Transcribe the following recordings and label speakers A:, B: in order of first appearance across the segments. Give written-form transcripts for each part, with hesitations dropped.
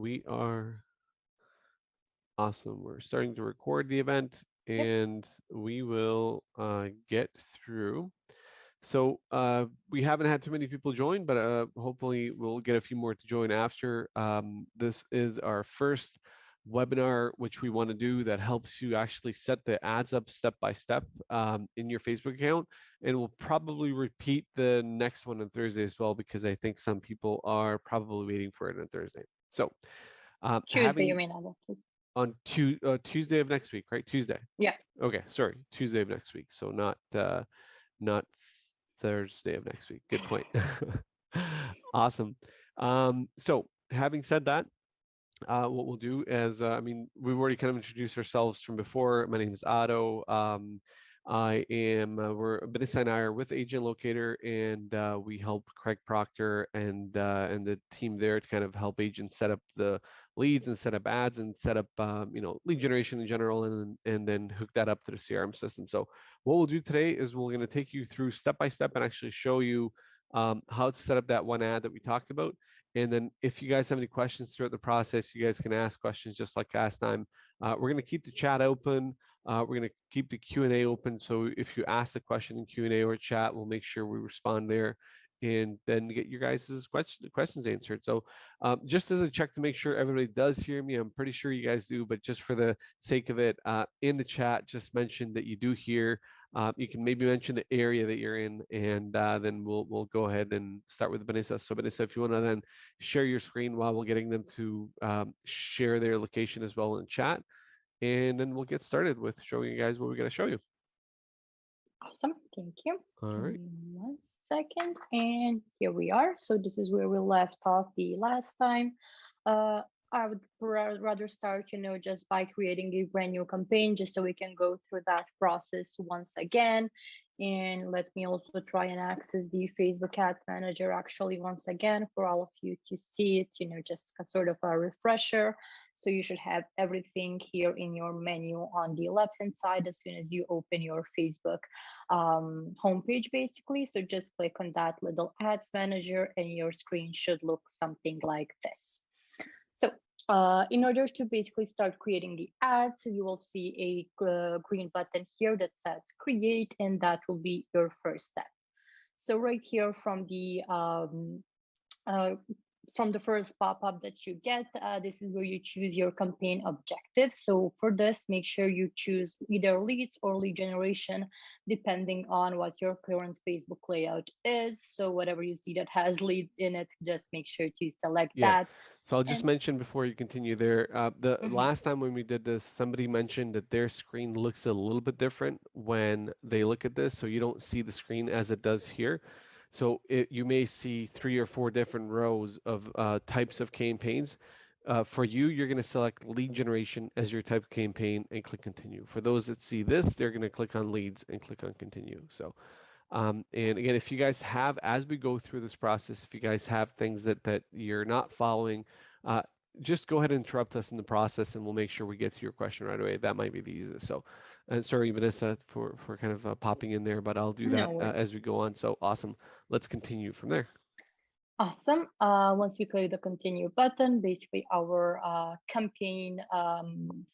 A: We are awesome. We're starting to record the event
B: Yep.
A: and we will get through. So we haven't had too many people join, but hopefully we'll get a few more to join after. This is our first webinar, which we want to do that helps you actually set the ads up step by step in your Facebook account. And we'll probably repeat the next one on Thursday as well, because I think some people are probably waiting for it on Thursday. So
B: Tuesday, you
A: having
B: mean, Ava, please.
A: on Tuesday of next week, right? Tuesday.
B: Yeah.
A: Okay, sorry, Tuesday of next week. So not Thursday of next week. Good point. Awesome. So having said that, what we'll do is, I mean, we've already kind of introduced ourselves from before. My name is Otto. I am, Vanessa and I are with Agent Locator, and we help Craig Proctor and the team there to kind of help agents set up the leads and set up ads and set up, lead generation in general, and then hook that up to the CRM system. So what we'll do today is we're going to take you through step by step and actually show you how to set up that one ad that we talked about. And then if you guys have any questions throughout the process, you guys can ask questions just like last time. We're going to keep the chat open. We're going to keep the Q&A open. So if you ask the question in Q&A or chat, we'll make sure we respond there and then get your guys' questions answered. So just as a check to make sure everybody does hear me, I'm pretty sure you guys do, but just for the sake of it, in the chat, just mention that you do hear. You can maybe mention the area that you're in, and then we'll go ahead and start with Vanessa. So Vanessa, if you want to then share your screen while we're getting them to share their location as well in chat, and then we'll get started with showing you guys what we're going to show you.
B: Awesome. Thank you.
A: All
B: Give
A: right.
B: me 1 second. And here we are. So this is where we left off the last time. Uh, I would rather start, just by creating a brand new campaign, just so we can go through that process once again. And let me also try and access the Facebook Ads Manager actually once again for all of you to see it, just a sort of a refresher. So you should have everything here in your menu on the left-hand side as soon as you open your Facebook homepage, basically. So just click on that little Ads Manager and your screen should look something like this. So in order to basically start creating the ads, you will see a green button here that says create, and that will be your first step. So right here uh, from the first pop-up that you get, this is where you choose your campaign objective. So for this, make sure you choose either leads or lead generation, depending on what your current Facebook layout is. So whatever you see that has lead in it, just make sure to select
A: Yeah.
B: that.
A: So I'll just
B: And
A: mention before you continue there, the
B: mhm,
A: last time when we did this, somebody mentioned that their screen looks a little bit different when they look at this. So you don't see the screen as it does here. So you may see 3 or 4 different rows of types of campaigns. For you, you're going to select lead generation as your type of campaign and click continue. For those that see this, they're going to click on leads and click on continue. So and again, if you guys have, as we go through this process, if you guys have things that you're not following, uh, just go ahead and interrupt us in the process, and we'll make sure we get to your question right away. That might be the easiest. So, and sorry, Vanessa, for kind of popping in there, but I'll do that
B: no worries.
A: as we go on. So awesome. Let's continue from there.
B: Awesome. Once we click the continue button, basically our campaign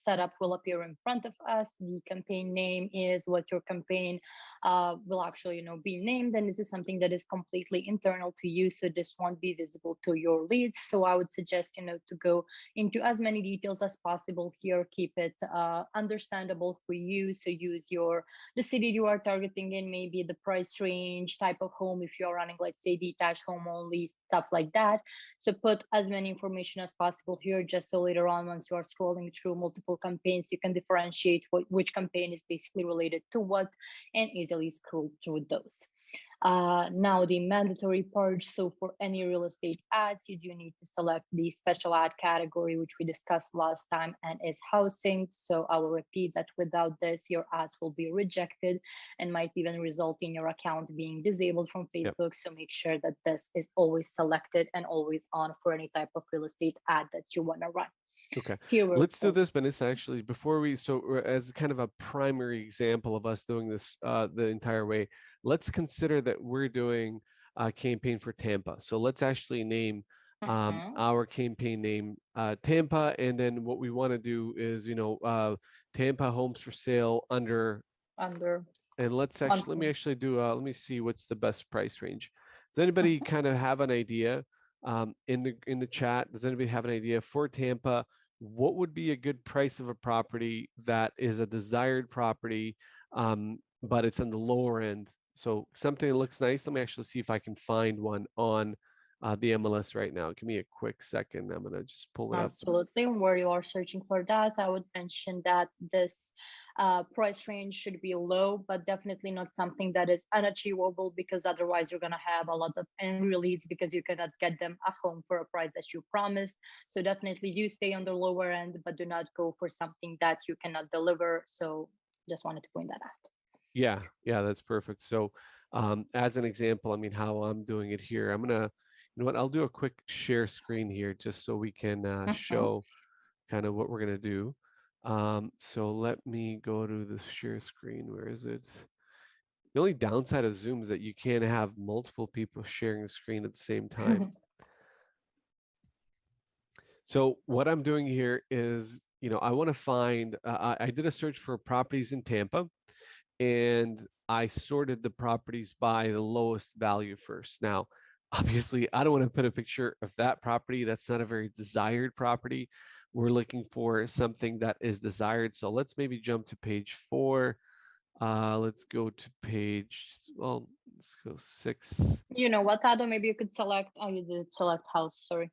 B: setup will appear in front of us. The campaign name is what your campaign will actually, be named. And this is something that is completely internal to you. So this won't be visible to your leads. So I would suggest, to go into as many details as possible here. Keep it understandable for you. So use the city you are targeting in, maybe the price range, type of home, if you're running, let's say, detached home only, stuff like that. So put as many information as possible here, just so later on, once you are scrolling through multiple campaigns, you can differentiate which campaign is basically related to what and easily scroll through those. Now the mandatory part. So for any real estate ads, you do need to select the special ad category, which we discussed last time, and is housing. So I will repeat that without this, your ads will be rejected and might even result in your account being disabled from
A: Yep.
B: Facebook. So make sure that this is always selected and always on for any type of real estate ad that you want to run.
A: Okay,
B: Here where it
A: let's do
B: says,
A: this, Vanessa. Actually, before we, as kind of a primary example of us doing this the entire way, let's consider that we're doing a campaign for Tampa. So let's actually name.
B: Mhm.
A: our campaign name Tampa, and then what we want to do is Tampa homes for sale under.
B: Under
A: And let me
B: on.
A: actually do let me see what's the best price range. Does anybody kind of have an idea in the chat? Does anybody have an idea for Tampa? What would be a good price of a property that is a desired property, but it's on the lower end? So something that looks nice. Let me actually see if I can find one on the MLS right now. Give me a quick second. I'm gonna just pull it up.
B: Absolutely. Where you are searching for that, I would mention that this price range should be low, but definitely not something that is unachievable, because otherwise you're going to have a lot of angry leads because you cannot get them a home for a price that you promised. So definitely do stay on the lower end, but do not go for something that you cannot deliver. So just wanted to point that out.
A: Yeah, yeah, that's perfect. So, as an example, I mean, how I'm doing it here, you know what, I'll do a quick share screen here just so we can
B: Mhm.
A: show kind of what we're gonna do. So let me go to the share screen. Where is it? The only downside of Zoom is that you can't have multiple people sharing the screen at the same time. So what I'm doing here is, I want to find, I did a search for properties in Tampa, and I sorted the properties by the lowest value first. Now, obviously, I don't want to put a picture of that property. That's not a very desired property. We're looking for something that is desired. So let's maybe jump to page 4. Let's go to let's go 6.
B: You know what, Ado? Maybe you could select. Oh, you did select house. Sorry.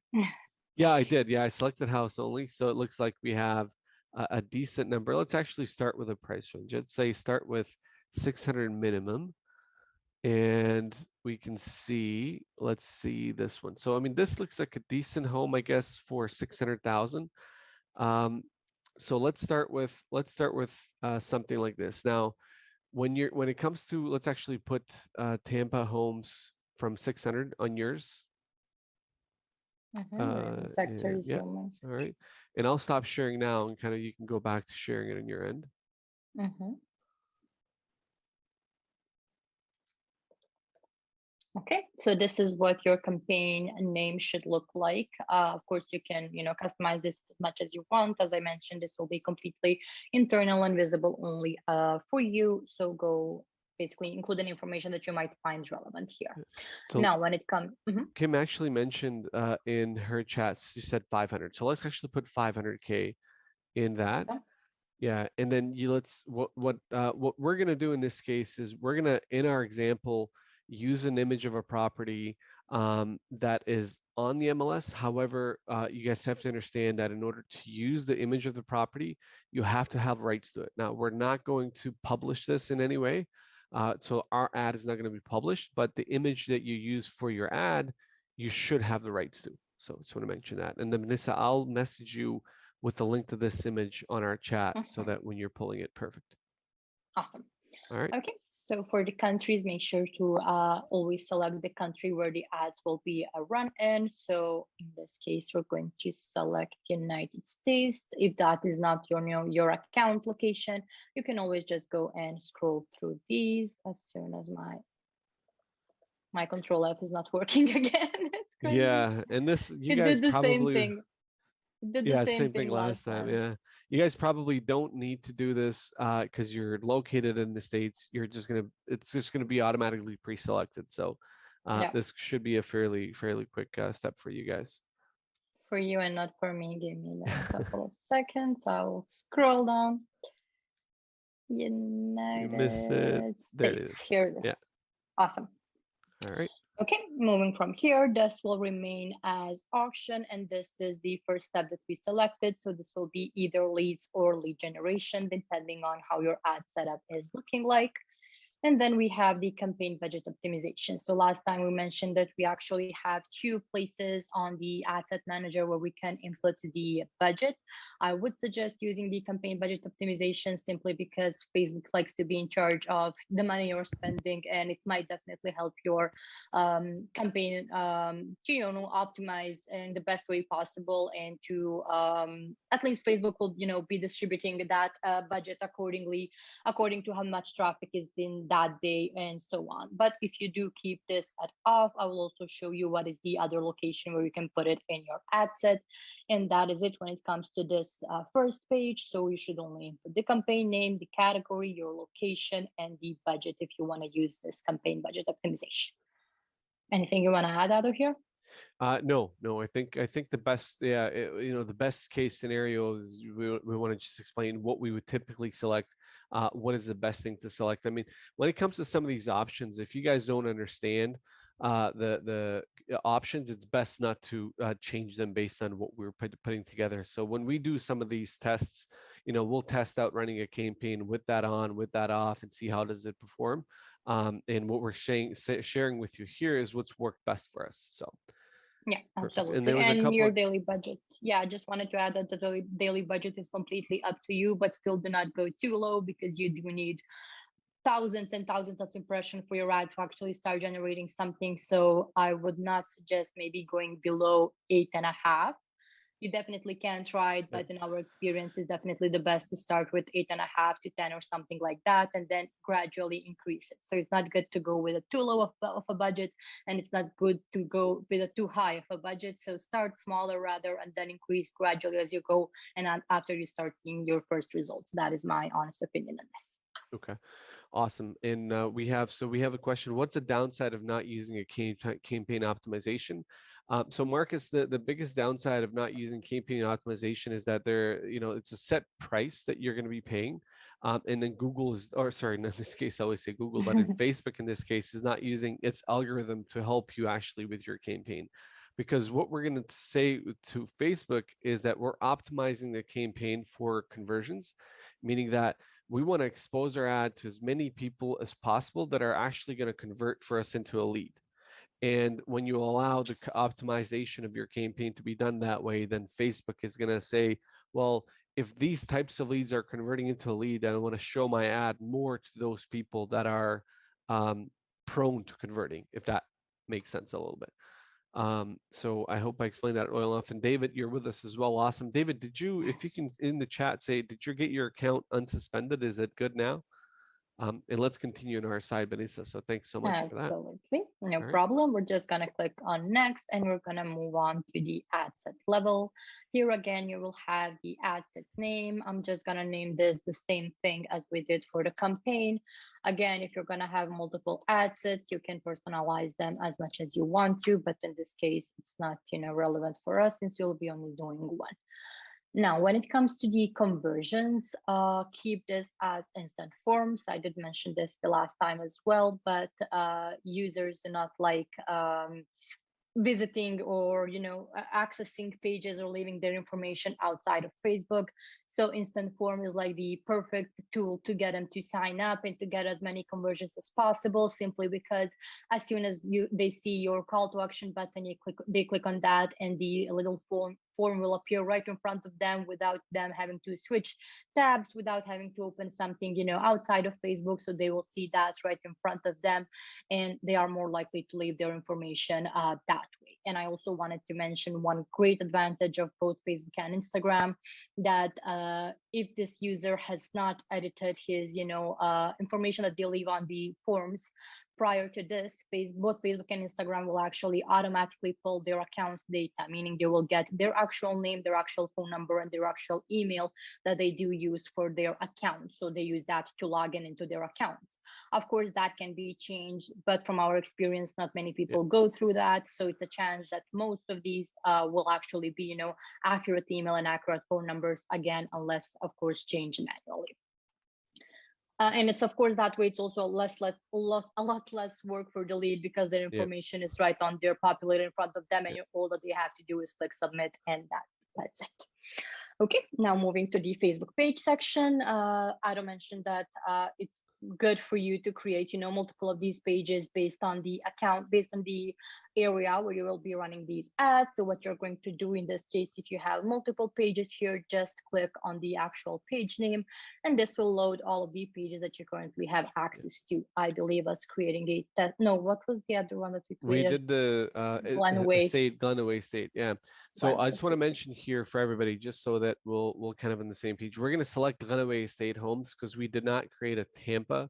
A: Yeah, I did. Yeah, I selected house only. So it looks like we have a decent number. Let's actually start with a price range. Let's say start with 600 minimum. And we can see, let's see this one. So, I mean, this looks like a decent home, I guess, for 600,000. Um, so let's start with something like this. Now, when it comes to, let's actually put Tampa homes from 600 on yours.
B: One sector
A: And
B: is
A: yeah,
B: zooming.
A: all right. And I'll stop sharing now, and kind of you can go back to sharing it on your end.
B: Mhm. Okay, so this is what your campaign name should look like. Of course, you can, customize this as much as you want. As I mentioned, this will be completely internal and visible only for you. So go basically include any information that you might find relevant here.
A: So
B: Now, when it comes,
A: Kim actually mentioned in her chats, she said 500. So let's actually put 500K in that.
B: awesome.
A: Yeah, and then what we're gonna do in this case is we're gonna, in our example, use an image of a property that is on the MLS. However, you guys have to understand that in order to use the image of the property, you have to have rights to it. Now, we're not going to publish this in any way, so our ad is not going to be published. But the image that you use for your ad, you should have the rights to. So, just want to mention that. And then Vanessa, I'll message you with the link to this image on our chat so
B: Mhm.
A: that when you're pulling it, perfect.
B: Awesome.
A: All right.
B: Okay, so for the countries, make sure to always select the country where the ads will be run in. So in this case, we're going to select United States. If that is not your account location, you can always just go and scroll through these. As soon as my control F is not working again, it's crazy.
A: Yeah, and this, you
B: It
A: guys
B: did the same
A: probably,
B: thing. It did the
A: yeah,
B: same
A: same thing
B: thing
A: last
B: last
A: time.
B: time.
A: Yeah, you guys probably don't need to do this because you're located in the States. It's just gonna be automatically pre-selected. So
B: Yeah,
A: this should be a fairly quick step for you guys.
B: for you and not for me. Give me a couple of seconds. I'll scroll down.
A: You missed it.
B: United
A: There it
B: States.
A: is.
B: Here it is.
A: Yeah.
B: Awesome.
A: All right.
B: Okay, moving from here, this will remain as auction, and this is the first step that we selected. So this will be either leads or lead generation, depending on how your ad setup is looking like. And then we have the campaign budget optimization. So last time we mentioned that we actually have two places on the ad set manager where we can input the budget. I would suggest using the campaign budget optimization simply because Facebook likes to be in charge of the money you're spending, and it might definitely help your campaign to optimize in the best way possible, and to at least Facebook will be distributing that budget accordingly according to how much traffic is in that day and so on. But if you do keep this at off, I will also show you what is the other location where you can put it in your ad set. And that is it when it comes to this first page. So you should only input the campaign name, the category, your location, and the budget if you want to use this campaign budget optimization. Anything you want to add out of here?
A: No. I think the best, yeah, the best case scenario is we want to just explain what we would typically select. What is the best thing to select? I mean, when it comes to some of these options, if you guys don't understand the options, it's best not to change them based on what we're putting together. So when we do some of these tests, we'll test out running a campaign with that on, with that off, and see how does it perform. And what we're sharing with you here is what's worked best for us. So.
B: Yeah,
A: Perfect. And there
B: absolutely.
A: was a
B: And
A: couple
B: your
A: of,
B: daily budget. Yeah, I just wanted to add that the daily budget is completely up to you, but still do not go too low because you do need thousands and thousands of impressions for your ad to actually start generating something. So I would not suggest maybe going below 8.5. You definitely can try it,
A: yeah,
B: but in our experience, it's definitely the best to start with 8.5 to 10 or something like that, and then gradually increase it. So it's not good to go with a too low of a budget, and it's not good to go with a too high of a budget. So start smaller rather, and then increase gradually as you go, and after you start seeing your first results. That is my honest opinion on this.
A: okay, awesome. And we have a question. What's the downside of not using a campaign optimization? So Marcus, the biggest downside of not using campaign optimization is that it's a set price that you're going to be paying. And then Google is, or sorry, in this case, I always say Google, but in Facebook in this case is not using its algorithm to help you actually with your campaign. Because what we're going to say to Facebook is that we're optimizing the campaign for conversions, meaning that we want to expose our ad to as many people as possible that are actually going to convert for us into a lead. And when you allow the optimization of your campaign to be done that way, then Facebook is going to say, well, if these types of leads are converting into a lead, I want to show my ad more to those people that are prone to converting, if that makes sense a little bit. So I hope I explained that well enough. And David, you're with us as well. Awesome. David, if you can in the chat say, did you get your account unsuspended? Is it good now? And let's continue on our side, Benissa. So thanks so much for that.
B: Absolutely, no
A: All right.
B: problem. We're just gonna click on next and we're gonna move on to the ad set level. Here again, you will have the ad set name. I'm just gonna name this the same thing as we did for the campaign. Again, if you're gonna have multiple ad sets, you can personalize them as much as you want to, but in this case, it's not relevant for us since you'll be only doing one. Now, when it comes to the conversions, keep this as instant forms. I did mention this the last time as well, but users do not like visiting or accessing pages or leaving their information outside of Facebook. So instant form is like the perfect tool to get them to sign up and to get as many conversions as possible, simply because as soon as they see your call to action button, they click on that and the little form will appear right in front of them without them having to switch tabs, without having to open something outside of Facebook. So they will see that right in front of them and they are more likely to leave their information that way. And I also wanted to mention one great advantage of both Facebook and Instagram, that if this user has not edited his information that they leave on the forms prior to this, both Facebook and Instagram will actually automatically pull their account data, meaning they will get their actual name, their actual phone number, and their actual email that they do use for their account. So they use that to log in into their accounts. Of course, that can be changed, but from our experience, not many people go through that. So it's a chance that most of these will actually be, accurate email and accurate phone numbers, again, unless, of course, changed manually. And it's of course that way it's also a lot less work for the lead because their information is right on there, populated in front of them, and all that they have to do is click submit, and that's it. Okay, now moving to the Facebook page section. Adam mentioned that it's good for you to create, multiple of these pages based on the account, based on the area where you will be running these ads. So what you're going to do in this case, if you have multiple pages here, just click on the actual page name, and this will load all of the pages that you currently have access to. I believe us creating a test. No, what was the other one that we created?
A: We did the Glenaway State. Yeah. So I just want to mention here for everybody, just so that we'll kind of on the same page. We're going to select Glenaway State homes because we did not create a Tampa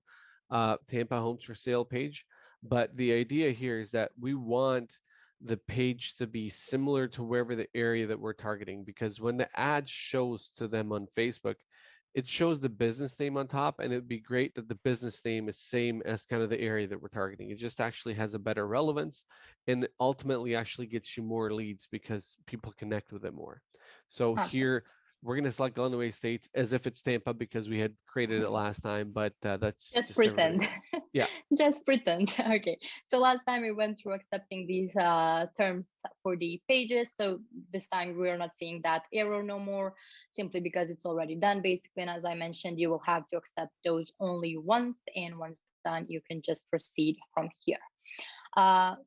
A: Tampa Homes for Sale page. But the idea here is that we want the page to be similar to wherever the area that we're targeting, because when the ad shows to them on Facebook, it shows the business name on top, and it'd be great that the business name is same as kind of the area that we're targeting. It just actually has a better relevance and ultimately actually gets you more leads because people connect with it more. So
B: Gotcha.
A: here we're going to select Illinois Estates as if it's Tampa because we had created it last time, but that's
B: Just
A: just everybody
B: pretend.
A: knows. Yeah.
B: Just pretend. Okay. So last time we went through accepting these terms for the pages. So this time we're not seeing that error no more, simply because it's already done. Basically, and as I mentioned, you will have to accept those only once, and once done, you can just proceed from here.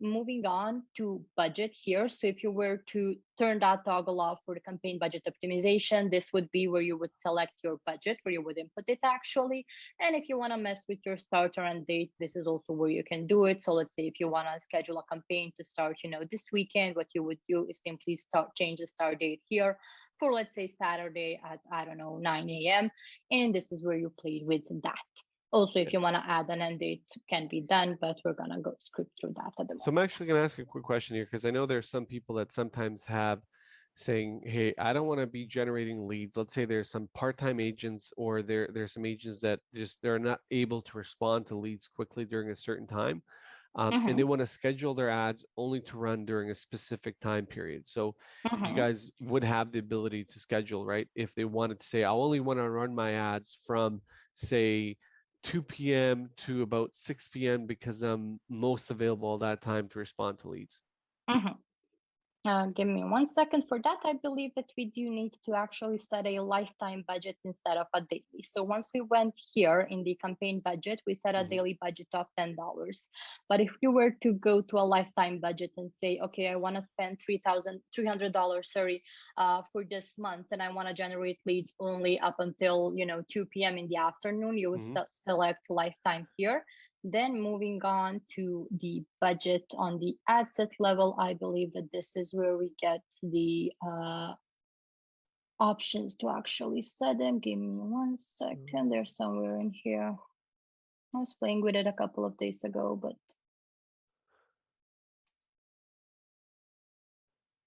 B: Moving on to budget here. So if you were to turn that toggle off for the campaign budget optimization, this would be where you would select your budget, where you would input it actually. And if you want to mess with your starter and date, this is also where you can do it. So let's say if you want to schedule a campaign to start, this weekend, what you would do is simply change the start date here for, let's say, Saturday at, I don't know, 9 a.m. And this is where you played with that. Also, if you want to add an end date, can be done, but we're gonna go script through that at the
A: So I'm actually going to ask a quick question here because I know there's some people that sometimes have saying, "Hey, I don't want to be generating leads." Let's say there's some part-time agents or there's some agents that just they're not able to respond to leads quickly during a certain time, and
B: moment.
A: they want to schedule their ads only to run during a specific time period. So you
B: Hmm.
A: guys would have the ability to schedule, right? If they wanted to say, "I only want to run my ads from, say, 2 p.m. to about 6 p.m. because I'm most available at that time to respond to leads."
B: Hmm. Give me 1 second. For that, I believe that we do need to actually set a lifetime budget instead of a daily. So once we went here in the campaign budget, we set a
A: Mhm.
B: daily budget of $10. But if you were to go to a lifetime budget and say, okay, I want to spend $3,300, sorry, for this month, and I want to generate leads only up until 2 p.m. in the afternoon, you would
A: Mhm.
B: select lifetime here. Then moving on to the budget on the ad set level, I believe that this is where we get the options to actually set them. Give me 1 second. They're somewhere in here. I was playing with it a couple of days ago, but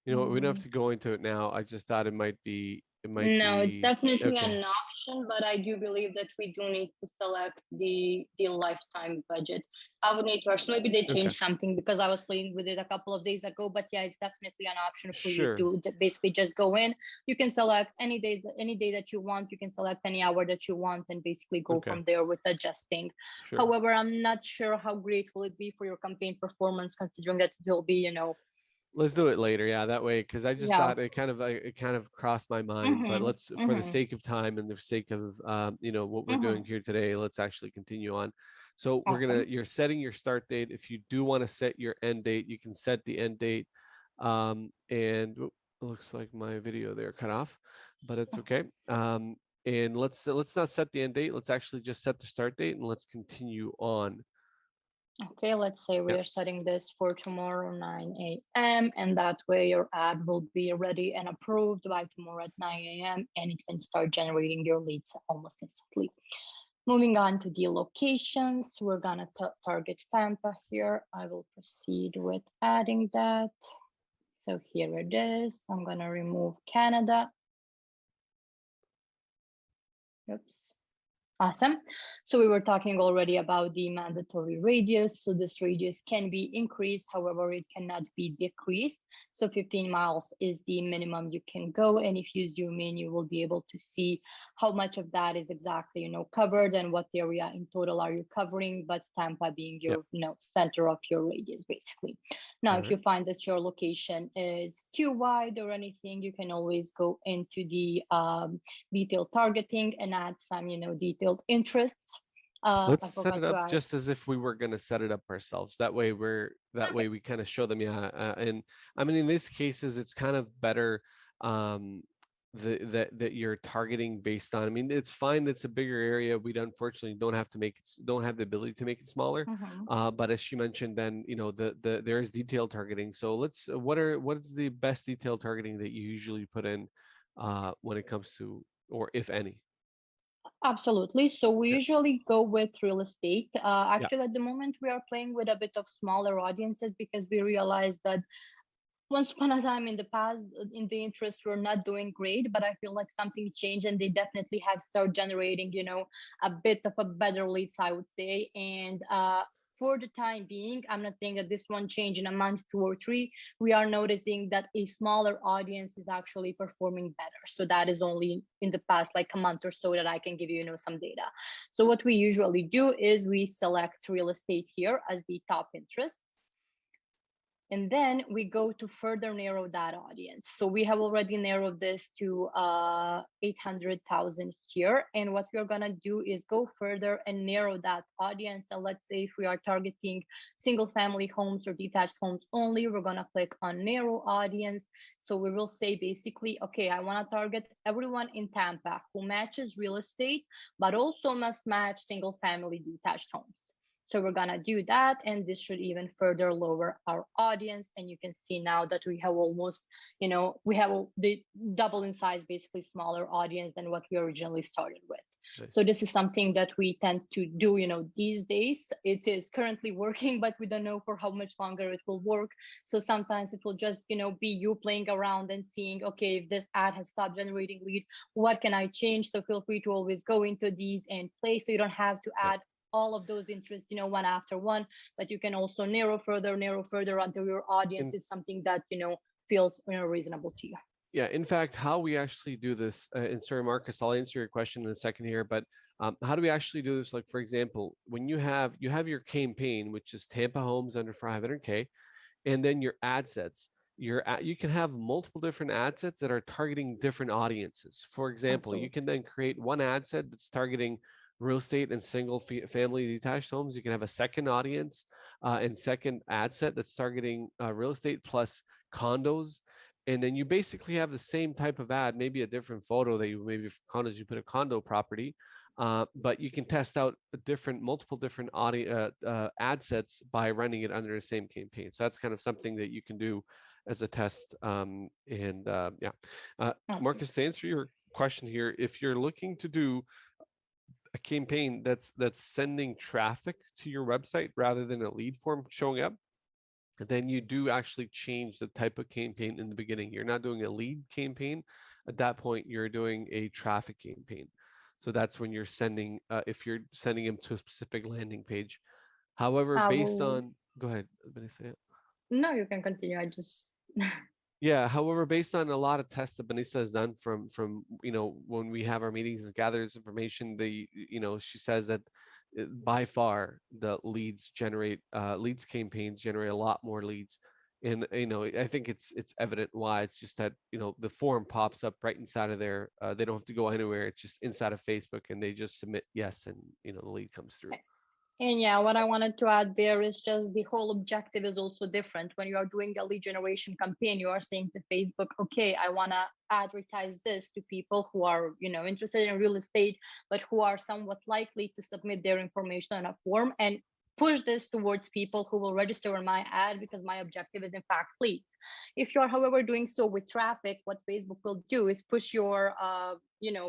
A: You know what? We don't have to go into it now. I just thought it might
B: no, it's
A: be
B: definitely
A: okay.
B: an option, but I do believe that we do need to select the lifetime budget. I would need to actually, maybe they
A: Okay.
B: changed something because I was playing with it a couple of days ago. But yeah, it's definitely an option for you
A: Sure.
B: to basically just go in. You can select any days, any day that you want. You can select any hour that you want, and basically go
A: Okay.
B: from there with adjusting.
A: Sure.
B: However, I'm not sure how great will it be for your campaign performance, considering that it will be,
A: Let's do it later. Yeah, that way, because I just
B: yeah.
A: thought it kind of crossed my mind. But
B: Mm-hmm.
A: let's, for the
B: Mm-hmm.
A: sake of time and the sake of what we're
B: Mm-hmm.
A: doing here today, let's actually continue on. So
B: Awesome.
A: you're setting your start date. If you do want to set your end date, you can set the end date. And it looks like my video there cut off, but it's okay. And let's not set the end date. Let's actually just set the start date and let's continue on.
B: Okay, let's say we
A: Yep.
B: are setting this for tomorrow 9 a.m. and that way your ad will be ready and approved by tomorrow at 9 a.m. and it can start generating your leads almost instantly. Moving on to the locations, we're gonna target Tampa here. I will proceed with adding that. So here it is. I'm gonna remove Canada. Oops. Awesome. So we were talking already about the mandatory radius. So this radius can be increased, however, it cannot be decreased. So 15 miles is the minimum you can go. And if you zoom in, you will be able to see how much of that is exactly, covered and what area in total are you covering, but Tampa being
A: Yep.
B: your, center of your radius, basically. Now,
A: All
B: if
A: right.
B: you find that your location is too wide or anything, you can always go into the detailed targeting and add some, detailed interests.
A: Let's
B: I
A: set it
B: forgot to
A: up
B: add.
A: just as if we were going to set it up ourselves. That way
B: Okay.
A: we kind of show them, yeah. And I mean, in these cases, it's kind of better um, that you're targeting based on. I mean, it's fine. It's a bigger area. We unfortunately don't have the ability to make it smaller.
B: Mhm.
A: But as she mentioned, then there is detailed targeting. So what is the best detailed targeting that you usually put in when it comes to, or if any?
B: Absolutely. So we
A: Yeah.
B: usually go with real estate.
A: Yeah.
B: Actually, at the moment, we are playing with a bit of smaller audiences because we realized that once upon a time in the past, in the interest, we're not doing great. But I feel like something changed, and they definitely have started generating, a bit of a better leads, I would say. And for the time being, I'm not saying that this one change in a month, 2 or 3. We are noticing that a smaller audience is actually performing better. So that is only in the past like a month or so that I can give you, some data. So what we usually do is we select real estate here as the top interest. And then we go to further narrow that audience. So we have already narrowed this to 800,000 here. And what we're going to do is go further and narrow that audience. So let's say if we are targeting single family homes or detached homes only, we're going to click on narrow audience. So we will say basically, okay, I want to target everyone in Tampa who matches real estate, but also must match single family detached homes. So we're gonna do that, and this should even further lower our audience. And you can see now that we have almost, we have the double in size, basically smaller audience than what we originally started with.
A: Nice.
B: So this is something that we tend to do, these days. It is currently working, but we don't know for how much longer it will work. So sometimes it will just, be you playing around and seeing, okay, if this ad has stopped generating lead, what can I change? So feel free to always go into these and play, so you don't have to
A: Yeah.
B: add all of those interests, one after one, but you can also narrow further until your audience
A: In
B: is something that, feels, reasonable to you.
A: Yeah, in fact, how we actually do this, and sorry, Marcus, I'll answer your question in a second here, but how do we actually do this? Like, for example, when you have your campaign, which is Tampa homes under 500K, and then your ad sets. You can have multiple different ad sets that are targeting different audiences. For example, you
B: Absolutely.
A: can then create one ad set that's targeting real estate and single family detached homes. You can have a second audience and second ad set that's targeting real estate plus condos. And then you basically have the same type of ad, maybe a different photo that you maybe for condos you put a condo property, but you can test out multiple different ad sets by running it under the same campaign. So that's kind of something that you can do as a test. Yeah,
B: Absolutely.
A: Marcus, to answer your question here, if you're looking to do a campaign that's sending traffic to your website rather than a lead form showing up, then you do actually change the type of campaign in the beginning. You're not doing a lead campaign. At that point, you're doing a traffic campaign. So that's when you're sending, if you're sending them to a specific landing page. However,
B: I
A: based
B: will.
A: on, go ahead, Vanessa.
B: No, you can continue. I just.
A: Yeah, however, based on a lot of tests that Benissa has done from when we have our meetings and gathers information, she says that by far the leads campaigns generate a lot more leads, and I think it's evident why. It's just that the form pops up right inside of there. They don't have to go anywhere. It's just inside of Facebook, and they just submit yes, and the lead comes through.
B: And yeah, what I wanted to add there is just the whole objective is also different. When you are doing a lead generation campaign, you are saying to Facebook, okay, I want to advertise this to people who are, interested in real estate, but who are somewhat likely to submit their information on a form, and push this towards people who will register on my ad because my objective is in fact leads. If you're, however, doing so with traffic, what Facebook will do is push your,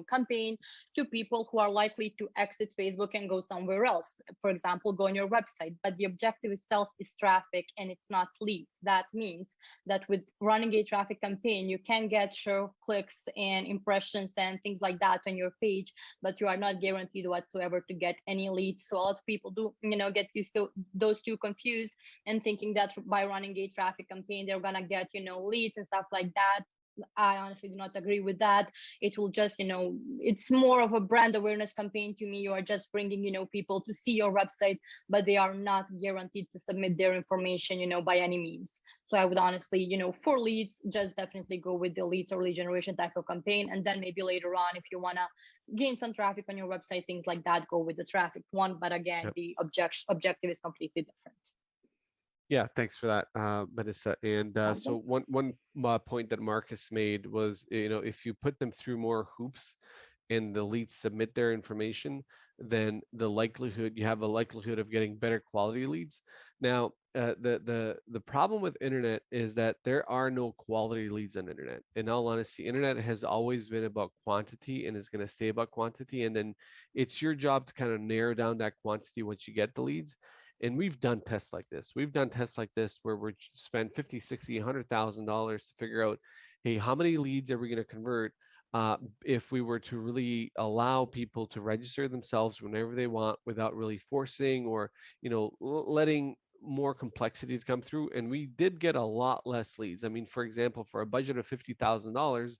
B: campaign to people who are likely to exit Facebook and go somewhere else. For example, go on your website. But the objective itself is traffic and it's not leads. That means that with running a traffic campaign, you can get sure clicks and impressions and things like that on your page, but you are not guaranteed whatsoever to get any leads. So a lot of people do, get used to those two confused and thinking that by running a traffic campaign, they're gonna get, leads and stuff like that. I honestly do not agree with that. It will just, it's more of a brand awareness campaign to me. You are just bringing, people to see your website, but they are not guaranteed to submit their information, by any means. So I would honestly, for leads, just definitely go with the leads or lead generation type of campaign. And then maybe later on, if you want to gain some traffic on your website, things like that, go with the traffic one. But again, the objective is completely different.
A: Yeah, thanks for that, Vanessa. And so
B: Problem.
A: one point that Marcus made was, if you put them through more hoops and the leads submit their information, then you have a likelihood of getting better quality leads. Now, the problem with internet is that there are no quality leads on internet. In all honesty, internet has always been about quantity and is going to stay about quantity. And then it's your job to kind of narrow down that quantity once you get the leads. And we've done tests like this. We've done tests like this where we spend 50, 60, $100,000 to figure out, hey, how many leads are we going to convert if we were to really allow people to register themselves whenever they want without really forcing or letting more complexity to come through. And we did get a lot less leads. I mean, for example, for a budget of $50,000,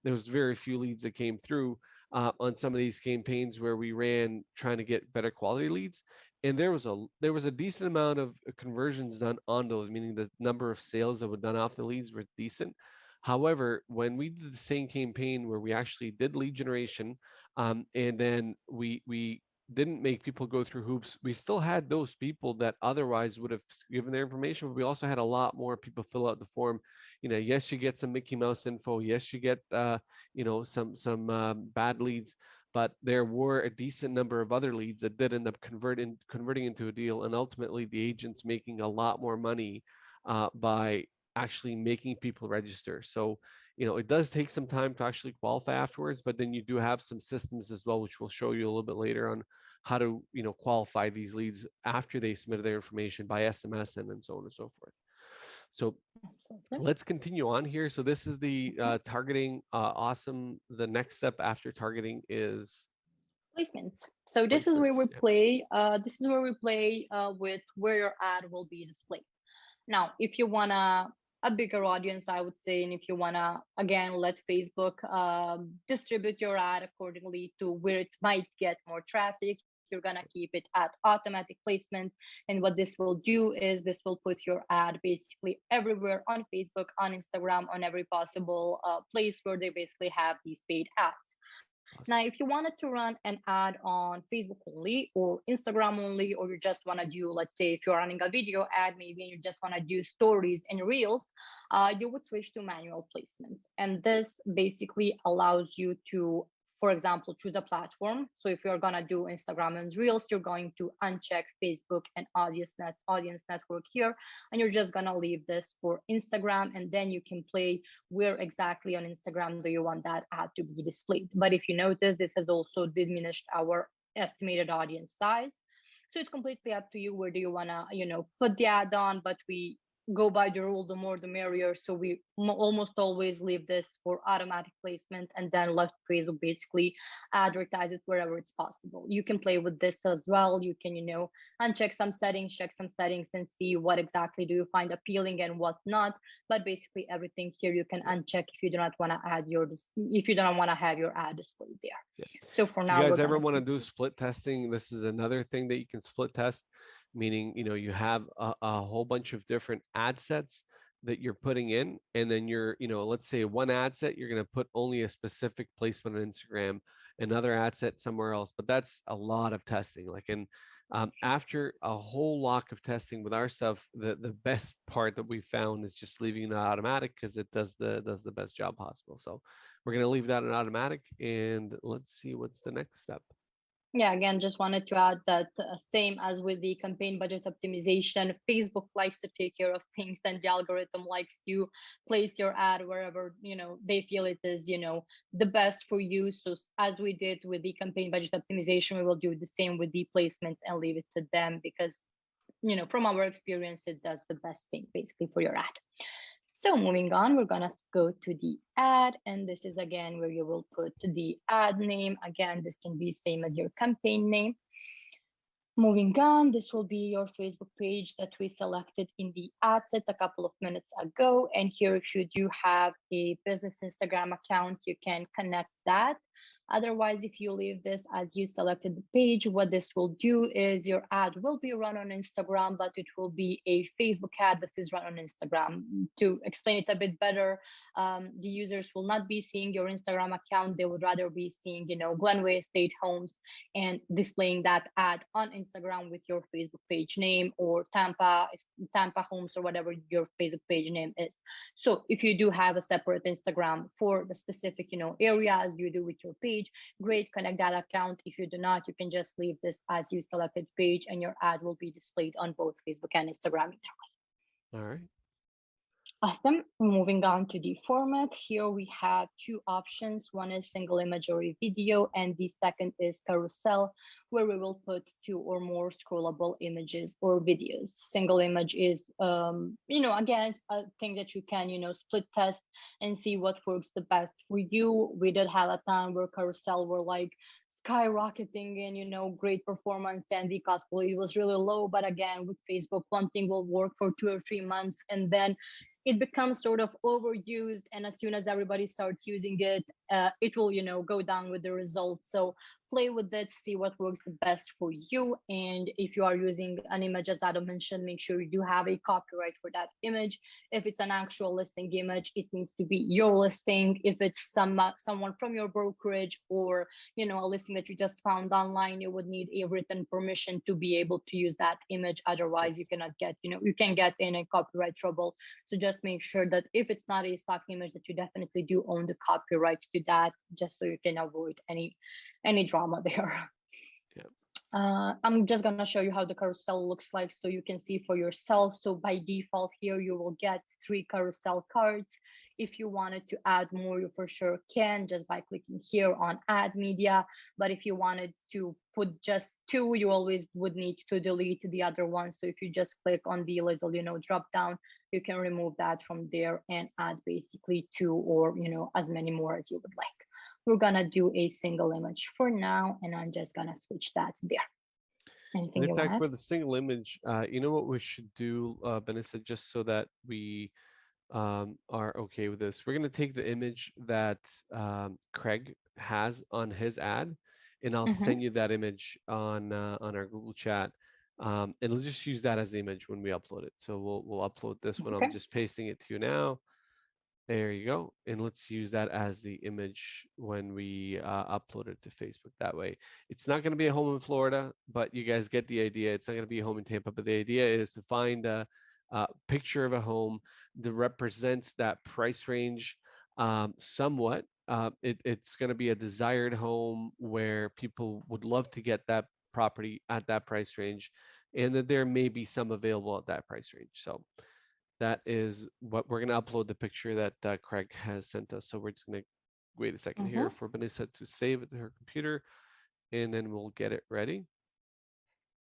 A: there was very few leads that came through on some of these campaigns where we ran trying to get better quality leads. And there was a decent amount of conversions done on those, meaning the number of sales that were done off the leads were decent. However, when we did the same campaign where we actually did lead generation, and then we didn't make people go through hoops, we still had those people that otherwise would have given their information, but we also had a lot more people fill out the form. Yes, you get some Mickey Mouse info. Yes, you get some bad leads, but there were a decent number of other leads that did end up converting into a deal, and ultimately the agent's making a lot more money by actually making people register. So, it does take some time to actually qualify afterwards, but then you do have some systems as well, which we'll show you a little bit later on how to, qualify these leads after they submitted their information by SMS and so on and so forth. So
B: Absolutely.
A: let's continue on here. So this is the targeting. Awesome. The next step after targeting is
B: Placements. So this is where
A: placements.
B: we
A: Yeah.
B: play. This is where we play with where your ad will be displayed. Now, if you wanna a bigger audience, I would say, and if you wanna again let Facebook distribute your ad accordingly to where it might get more traffic, you're gonna keep it at automatic placement. And what this will do is this will put your ad basically everywhere on Facebook, on Instagram, on every possible place where they basically have these paid ads.
A: Awesome.
B: Now, if you wanted to run an ad on Facebook only or Instagram only, or you just want to do, let's say, if you're running a video ad, maybe you just want to do stories and reels, you would switch to manual placements. And this basically allows you to, for example, choose a platform. So if you're going to do Instagram and reels, you're going to uncheck Facebook and audience network here, and you're just going to leave this for Instagram. And then you can play where exactly on Instagram do you want that ad to be displayed. But if you notice, this has also diminished our estimated audience size. So it's completely up to you where do you want to, put the ad on, but we go by the rule, the more the merrier. So we almost always leave this for automatic placement and then let Facebook basically advertise it wherever it's possible. You can play with this as well. You can, uncheck some settings, check some settings and see what exactly do you find appealing and what not. But basically everything here you can
A: Yeah.
B: uncheck if you do not want to if you don't want to have your ad displayed there.
A: Yeah.
B: So for
A: If you
B: now, we're
A: guys ever
B: gonna
A: want to
B: keep
A: do
B: this.
A: split testing, this is another thing that you can split test, meaning, you have a whole bunch of different ad sets that you're putting in, and then let's say one ad set, you're going to put only a specific placement on Instagram, another ad set somewhere else. But that's a lot of testing. Like, and after a whole lot of testing with our stuff, the best part that we found is just leaving it automatic because it does the best job possible. So we're going to leave that in automatic, and let's see what's the next step.
B: Yeah, again, just wanted to add that same as with the campaign budget optimization, Facebook likes to take care of things and the algorithm likes to place your ad wherever, they feel it is, the best for you. So as we did with the campaign budget optimization, we will do the same with the placements and leave it to them because, from our experience, it does the best thing basically for your ad. So moving on, we're gonna go to the ad, and this is again where you will put the ad name. Again, this can be same as your campaign name. Moving on, this will be your Facebook page that we selected in the ad set a couple of minutes ago. And here, if you do have a business Instagram account, you can connect that. Otherwise, if you leave this as you selected the page, what this will do is your ad will be run on Instagram, but it will be a Facebook ad that is run on Instagram. To explain it a bit better, the users will not be seeing your Instagram account. They would rather be seeing, Glenway Estate Homes and displaying that ad on Instagram with your Facebook page name or Tampa Homes or whatever your Facebook page name is. So if you do have a separate Instagram for the specific, area as you do with your page, page, great, connect that account. If you do not, you can just leave this as you selected page and your ad will be displayed on both Facebook and Instagram.
A: All right.
B: Awesome. Moving on to the format. Here we have two options. One is single image or a video, and the second is carousel, where we will put two or more scrollable images or videos. Single image is, again, it's a thing that you can, split test and see what works the best for you. We did have a time where carousel were like skyrocketing and great performance, and the cost per lead was really low. But again, with Facebook, one thing will work for 2 or 3 months, and then it becomes sort of overused, and as soon as everybody starts using it, it will go down with the results. So play with it, see what works the best for you. And if you are using an image, as Adam mentioned, make sure you do have a copyright for that image. If it's an actual listing image, it needs to be your listing. If it's someone from your brokerage, or a listing that you just found online, you would need a written permission to be able to use that image. Otherwise you cannot get, you can get in a copyright trouble. So just make sure that if it's not a stock image, that you definitely do own the copyright to that, just so you can avoid any drama there.
A: Yeah.
B: I'm just going to show you how the carousel looks like so you can see for yourself. So by default here, you will get 3 carousel cards. If you wanted to add more, you for sure can just by clicking here on add media. But if you wanted to put just 2, you always would need to delete the other one. So if you just click on the little, drop down, you can remove that from there and add basically 2 or, as many more as you would like. We're gonna do a single image for now, and I'm just gonna switch that there. Anything
A: And in
B: you
A: fact,
B: want?
A: for the single image, you know what we should do, Vanessa, just so that we are okay with this. We're going to take the image that Craig has on his ad, and I'll
B: Mm-hmm.
A: send you that image on our Google Chat, and we'll just use that as the image when we upload it. So we'll upload this one. I'm
B: Okay.
A: just pasting it to you now. There you go. And let's use that as the image when we upload it to Facebook. That way, it's not going to be a home in Florida, but you guys get the idea. It's not going to be a home in Tampa, but the idea is to find a picture of a home that represents that price range somewhat. It's going to be a desired home where people would love to get that property at that price range, and that there may be some available at that price range. So that is what we're going to upload the picture that Craig has sent us. So we're just going to wait a second
B: Mm-hmm.
A: here for Vanessa to save it to her computer, and then we'll get it ready.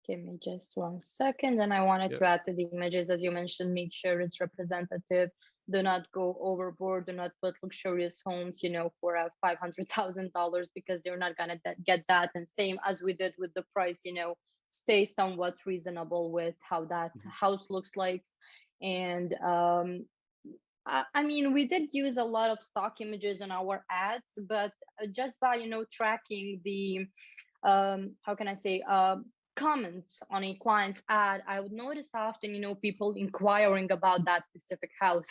B: Give me just 1 second. And I wanted
A: Yep.
B: to add to the images, as you mentioned, make sure it's representative. Do not go overboard. Do not put luxurious homes, for $500,000, because they're not gonna get that. And same as we did with the price, stay somewhat reasonable with how that
A: Mhm.
B: house looks like. And I mean, we did use a lot of stock images in our ads, but just by tracking the how can I say, comments on a client's ad, I would notice often, people inquiring about that specific house.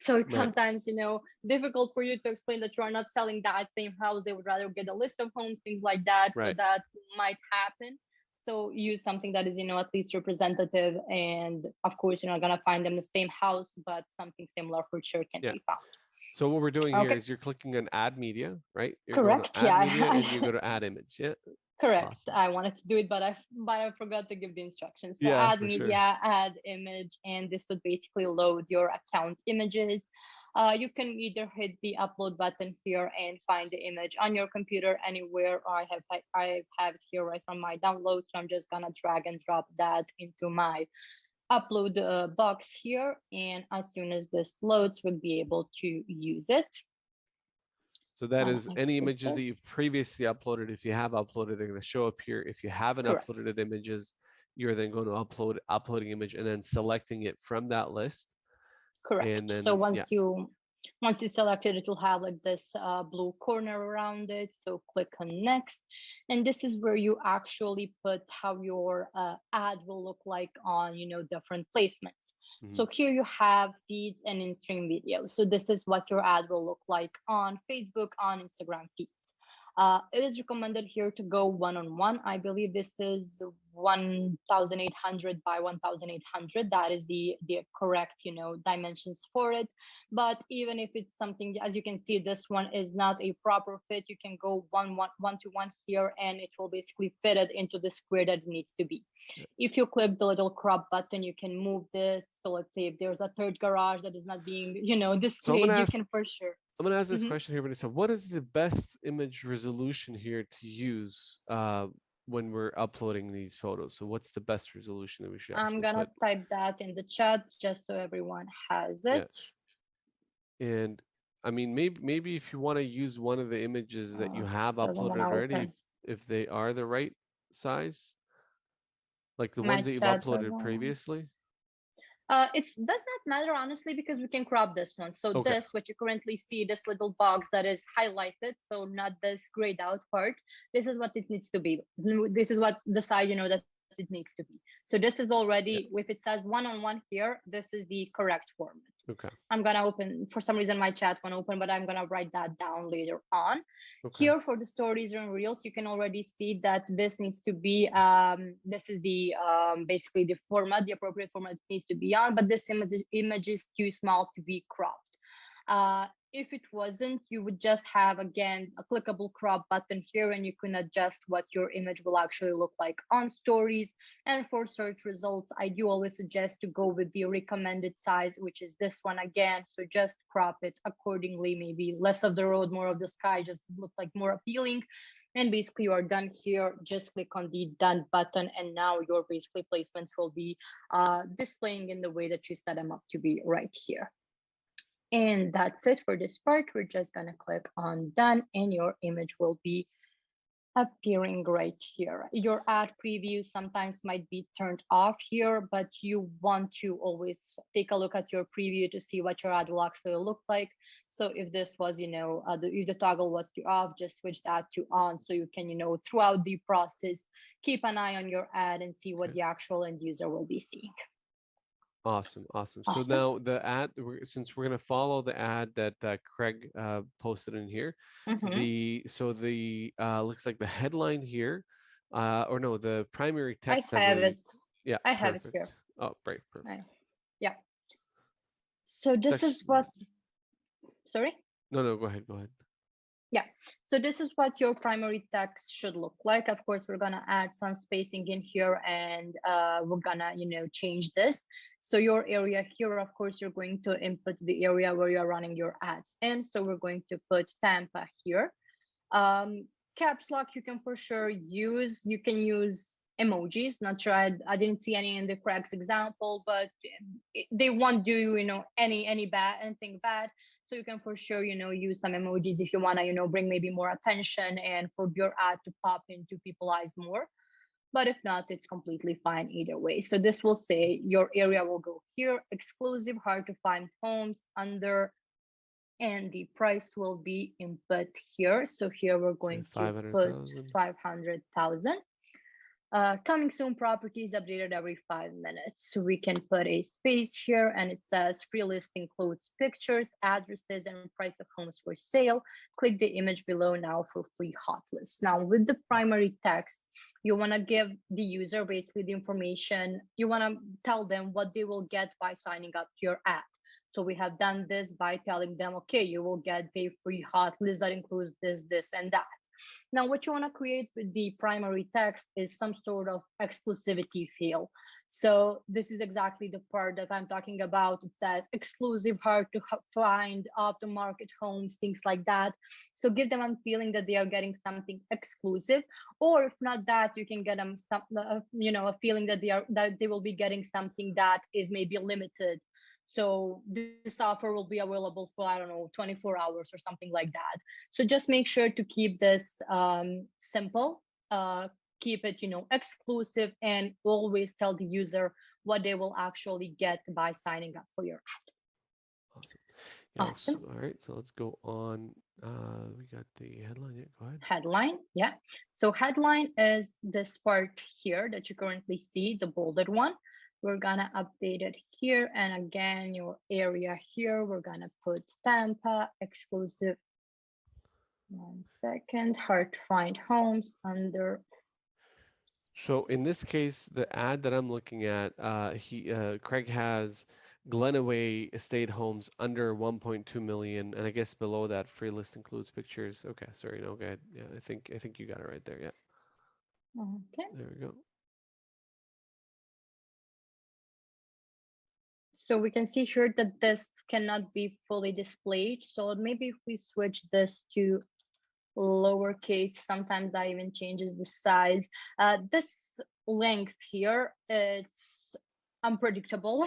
B: So it's
A: Right.
B: sometimes, difficult for you to explain that you are not selling that same house. They would rather get a list of homes, things like that. So
A: Right.
B: that might happen. So use something that is, at least representative. And of course, you're not going to find them the same house, but something similar for sure can
A: Yeah.
B: be found.
A: So what we're doing here
B: Okay.
A: is you're clicking on add media, right? You're going to
B: Correct.
A: add
B: Yeah.
A: media and you go to add image. Yeah.
B: Correct.
A: Awesome.
B: I wanted to do it, but I forgot to give the instructions. So
A: Yeah,
B: add
A: for sure.
B: media, add image, and this would basically load your account images. You can either hit the upload button here and find the image on your computer anywhere, or I have it here right from my download. So I'm just gonna drag and drop that into my upload box here, and as soon as this loads, we'll be able to use it.
A: So that
B: Gonna
A: is any
B: exit
A: images that you've
B: this.
A: previously uploaded. If you have uploaded, they're going to show up here. If you haven't
B: Correct.
A: uploaded images, you're then going to uploading image and then selecting it from that list.
B: Correct.
A: And
B: So
A: then, yeah.
B: once you select it, it will have like this blue corner around it. So click on next, and this is where you actually put how your ad will look like on different placements.
A: Mhm.
B: So here you have feeds and in-stream videos. So this is what your ad will look like on Facebook, on Instagram feeds. It is recommended here to go 1-on-1. I believe this is 1,800 by 1,800. That is the correct, dimensions for it. But even if it's something, as you can see, this one is not a proper fit, you can go one to one here, and it will basically fit it into the square that it needs to be. If you click the little crop button, you can move this. So let's say if there's a third garage that is not being, displayed, you can for sure.
A: I'm gonna ask this
B: Mhm.
A: question here, Vanessa. What is the best image resolution here to use when we're uploading these photos? So what's the best resolution that we should
B: I'm
A: actually
B: gonna
A: put?
B: type that in the chat just so everyone has
A: Yeah.
B: it.
A: And I mean, maybe if you want to use one of the images that you have
B: Doesn't want to
A: uploaded already,
B: open
A: if they are the right size, like the
B: my
A: ones that you've
B: chat.
A: uploaded previously.
B: It does not matter honestly because we can crop this one. So
A: Okay.
B: this, what you currently see, this little box that is highlighted, so not this grayed out part. This is what it needs to be. This is what the side, that it needs to be. So this is
A: Yeah.
B: already, if it says 1-on-1 here, this is the correct format.
A: Okay.
B: I'm gonna open, for some reason my chat won't open, but I'm gonna write that down later on.
A: Okay.
B: Here for the stories and reels, you can already see that this needs to be, this is the basically the format, the appropriate format needs to be on, but this image is too small to be cropped. If it wasn't, you would just have, again, a clickable crop button here, and you can adjust what your image will actually look like on stories. And for search results, I do always suggest to go with the recommended size, which is this one again. So just crop it accordingly, maybe less of the road, more of the sky, just looks like more appealing. And basically you are done here. Just click on the done button, and now your basically placements will be displaying in the way that you set them up to be right here. And that's it for this part. We're just gonna click on done, and your image will be appearing right here. Your ad preview sometimes might be turned off here, but you want to always take a look at your preview to see what your ad will actually look like. So if this was, if the toggle was to off, just switch that to on, so you can, throughout the process, keep an eye on your ad and see what
A: Okay.
B: the actual end user will be seeing.
A: Awesome. Awesome. So
B: Awesome.
A: now the ad, since we're going to follow the ad that Craig posted in here, the looks like the headline here, or no, the primary
B: I
A: text, I
B: have
A: believe.
B: it.
A: Yeah,
B: I have it
A: perfect.
B: here.
A: Oh, right, perfect.
B: Yeah. So
A: It's
B: this is
A: actually,
B: what, sorry?
A: no, go ahead, go ahead.
B: Yeah, so this is what your primary text should look like. Of course, we're gonna add some spacing in here, and we're gonna, change this. So your area here, of course, you're going to input the area where you're running your ads in. So we're going to put Tampa here. Caps lock, you can for sure use. You can use emojis. Not sure, I didn't see any in the Craig's example, but they won't do, anything bad. So you can for sure, use some emojis if you want to, bring maybe more attention and for your ad to pop into people's eyes more. But if not, it's completely fine either way. So this will say your area will go here, exclusive, hard to find homes under, and the price will be input here. So here we're going to put
A: 500,000.
B: 500,000. Coming soon properties updated every 5 minutes. So we can put a space here, and it says free list includes pictures, addresses, and price of homes for sale. Click the image below now for free hot list. Now with the primary text, you want to give the user basically the information. You want to tell them what they will get by signing up to your ad. So we have done this by telling them, okay, you will get the free hot list that includes this, this, and that. Now, what you want to create with the primary text is some sort of exclusivity feel. So this is exactly the part that I'm talking about. It says exclusive, hard to find, off the market homes, things like that. So give them a feeling that they are getting something exclusive, or if not that, you can get them some, a feeling that they will be getting something that is maybe limited. So this offer will be available for, I don't know, 24 hours or something like that. So just make sure to keep this simple, keep it, exclusive, and always tell the user what they will actually get by signing up for your ad.
A: Awesome. Yeah,
B: Awesome.
A: all right, so let's go on. We got the headline. Yeah, go ahead.
B: Headline, yeah. So headline is this part here that you currently see, the bolded one. We're gonna update it here, and again, your area here, we're gonna put Tampa exclusive 1 second. Hard to find homes under.
A: So in this case, the ad that I'm looking at, Craig has Glenaway estate homes under 1.2 million, and I guess below that, free list includes pictures. Okay, sorry, no, go ahead. Yeah, I think you got it right there. Yeah,
B: Okay.
A: there we go.
B: So we can see here that this cannot be fully displayed. So maybe if we switch this to lowercase, sometimes that even changes the size. This length here, it's unpredictable.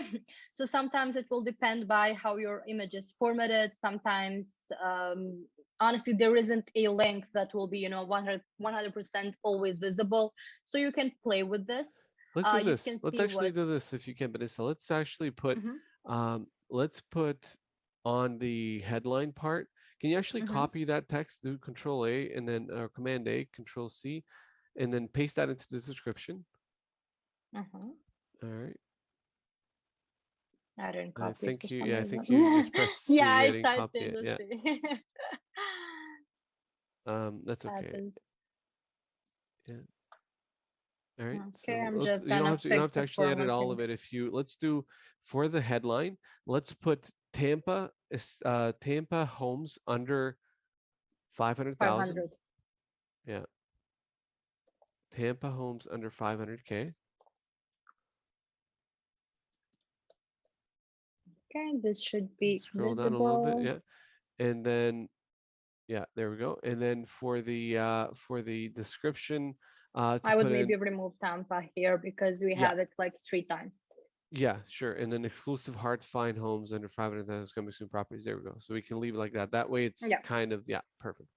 B: So sometimes it will depend by how your image is formatted. Sometimes, honestly, there isn't a length that will be, 100% always visible. So you can play with this.
A: Let's do
B: You
A: this.
B: can
A: Let's
B: see
A: actually
B: what.
A: do this if you can, Vanessa. Let's actually put,
B: Mhm,
A: let's put on the headline part. Can you actually
B: mhm,
A: copy that text, do Control A and then Command A, Control C, and then paste that into the description?
B: mhm.
A: All right.
B: I didn't
A: I
B: copy it for
A: think you,
B: some
A: yeah, I think
B: reason.
A: you just pressed
B: Yeah,
A: C. I
B: I
A: didn't
B: typed
A: copy
B: in
A: it.
B: the
A: Yeah.
B: C.
A: That's okay.
B: Happens.
A: Yeah. All right.
B: Okay,
A: So
B: I'm
A: let's,
B: just gonna
A: you don't have
B: fix
A: to
B: the
A: actually edit all
B: formatting.
A: of it. If you, let's do for the headline, let's put Tampa homes under 500,000.
B: 500.
A: Yeah. Tampa homes under 500K.
B: Okay, this should be
A: Scroll down a little bit.
B: visible.
A: Yeah. And then, yeah, there we go. And then for the description, to
B: I would
A: put in,
B: maybe remove Tampa here because we
A: yeah,
B: have it like 3 times.
A: yeah, sure. And then exclusive hard to find homes under 500,000 coming soon properties. There we go. So we can leave it like that. That way it's
B: Yeah,
A: kind of, yeah, perfect.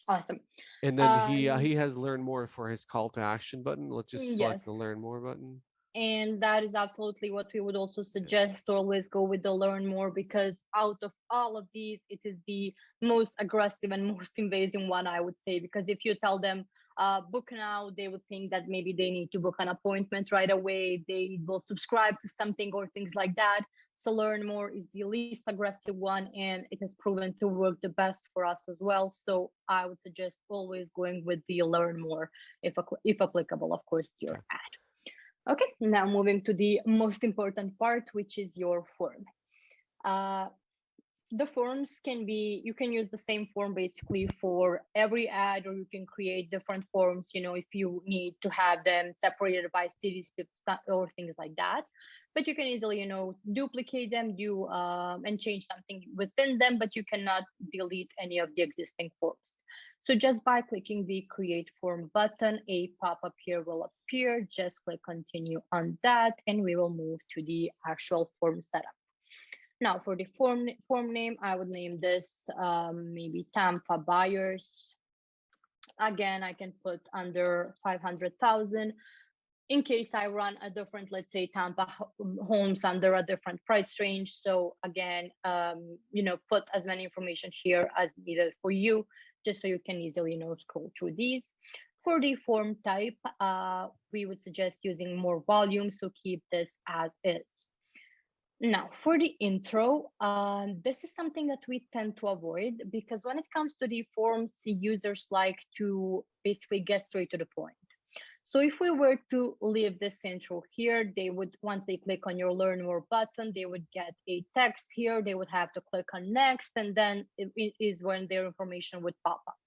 B: awesome.
A: And then
B: Um,
A: he has learn more for his call to action button. Let's just select
B: yes.
A: the learn more button.
B: And that is absolutely what we would also
A: Yeah.
B: suggest to always go with the learn more, because out of all of these, it is the most aggressive and most invasive one, I would say. Because if you tell them book now, they would think that maybe they need to book an appointment right away. They will subscribe to something or things like that. So learn more is the least aggressive one, and it has proven to work the best for us as well. So I would suggest always going with the learn more, if applicable, of course, to your
A: Okay.
B: ad. Okay, now moving to the most important part, which is your form. Uh, the forms can be, you can use the same form basically for every ad, or you can create different forms, if you need to have them separated by cities or things like that. But you can easily, duplicate them, do and change something within them, but you cannot delete any of the existing forms. So just by clicking the create form button, a pop-up here will appear. Just click continue on that, and we will move to the actual form setup. Now for the form name, I would name this maybe Tampa buyers. Again, I can put under 500,000 in case I run a different, let's say Tampa homes under a different price range. So again, put as many information here as needed for you, just so you can easily, scroll through these. For the form type, we would suggest using more volume, so keep this as is. Now, for the intro, this is something that we tend to avoid, because when it comes to the forms, the users like to basically get straight to the point. So if we were to leave this intro here, they would, once they click on your learn more button, they would get a text here. They would have to click on next, and then it is when their information would pop up.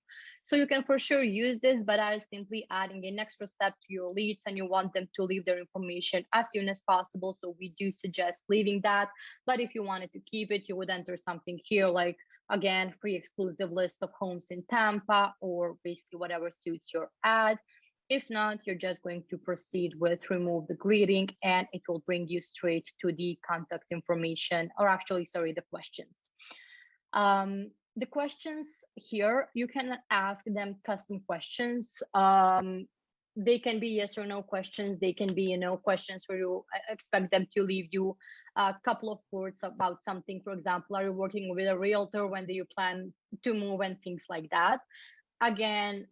B: So you can for sure use this, but that is simply adding an extra step to your leads, and you want them to leave their information as soon as possible. So we do suggest leaving that. But if you wanted to keep it, you would enter something here like, again, free exclusive list of homes in Tampa, or basically whatever suits your ad. If not, you're just going to proceed with remove the greeting, and it will bring you straight to the contact information, or actually, sorry, the questions. The questions here, you can ask them custom questions. They can be yes or no questions. They can be, questions where you expect them to leave you a couple of words about something. For example, are you working with a realtor? When do you plan to move? And things like that. Again,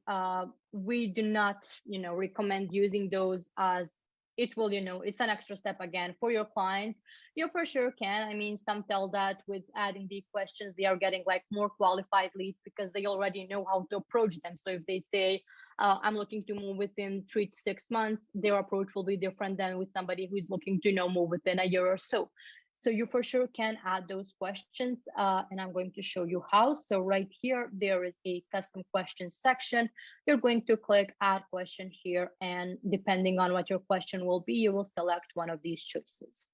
B: we do not, recommend using those as it will, it's an extra step again for your clients. You for sure can. I mean, some tell that with adding the questions, they are getting like more qualified leads because they already know how to approach them. So if they say, I'm looking to move within 3 to 6 months, their approach will be different than with somebody who is looking to move within a year or so. So you for sure can add those questions, and I'm going to show you how. So right here, there is a custom questions section. You're going to click add question here, and depending on what your question will be, you will select one of these choices.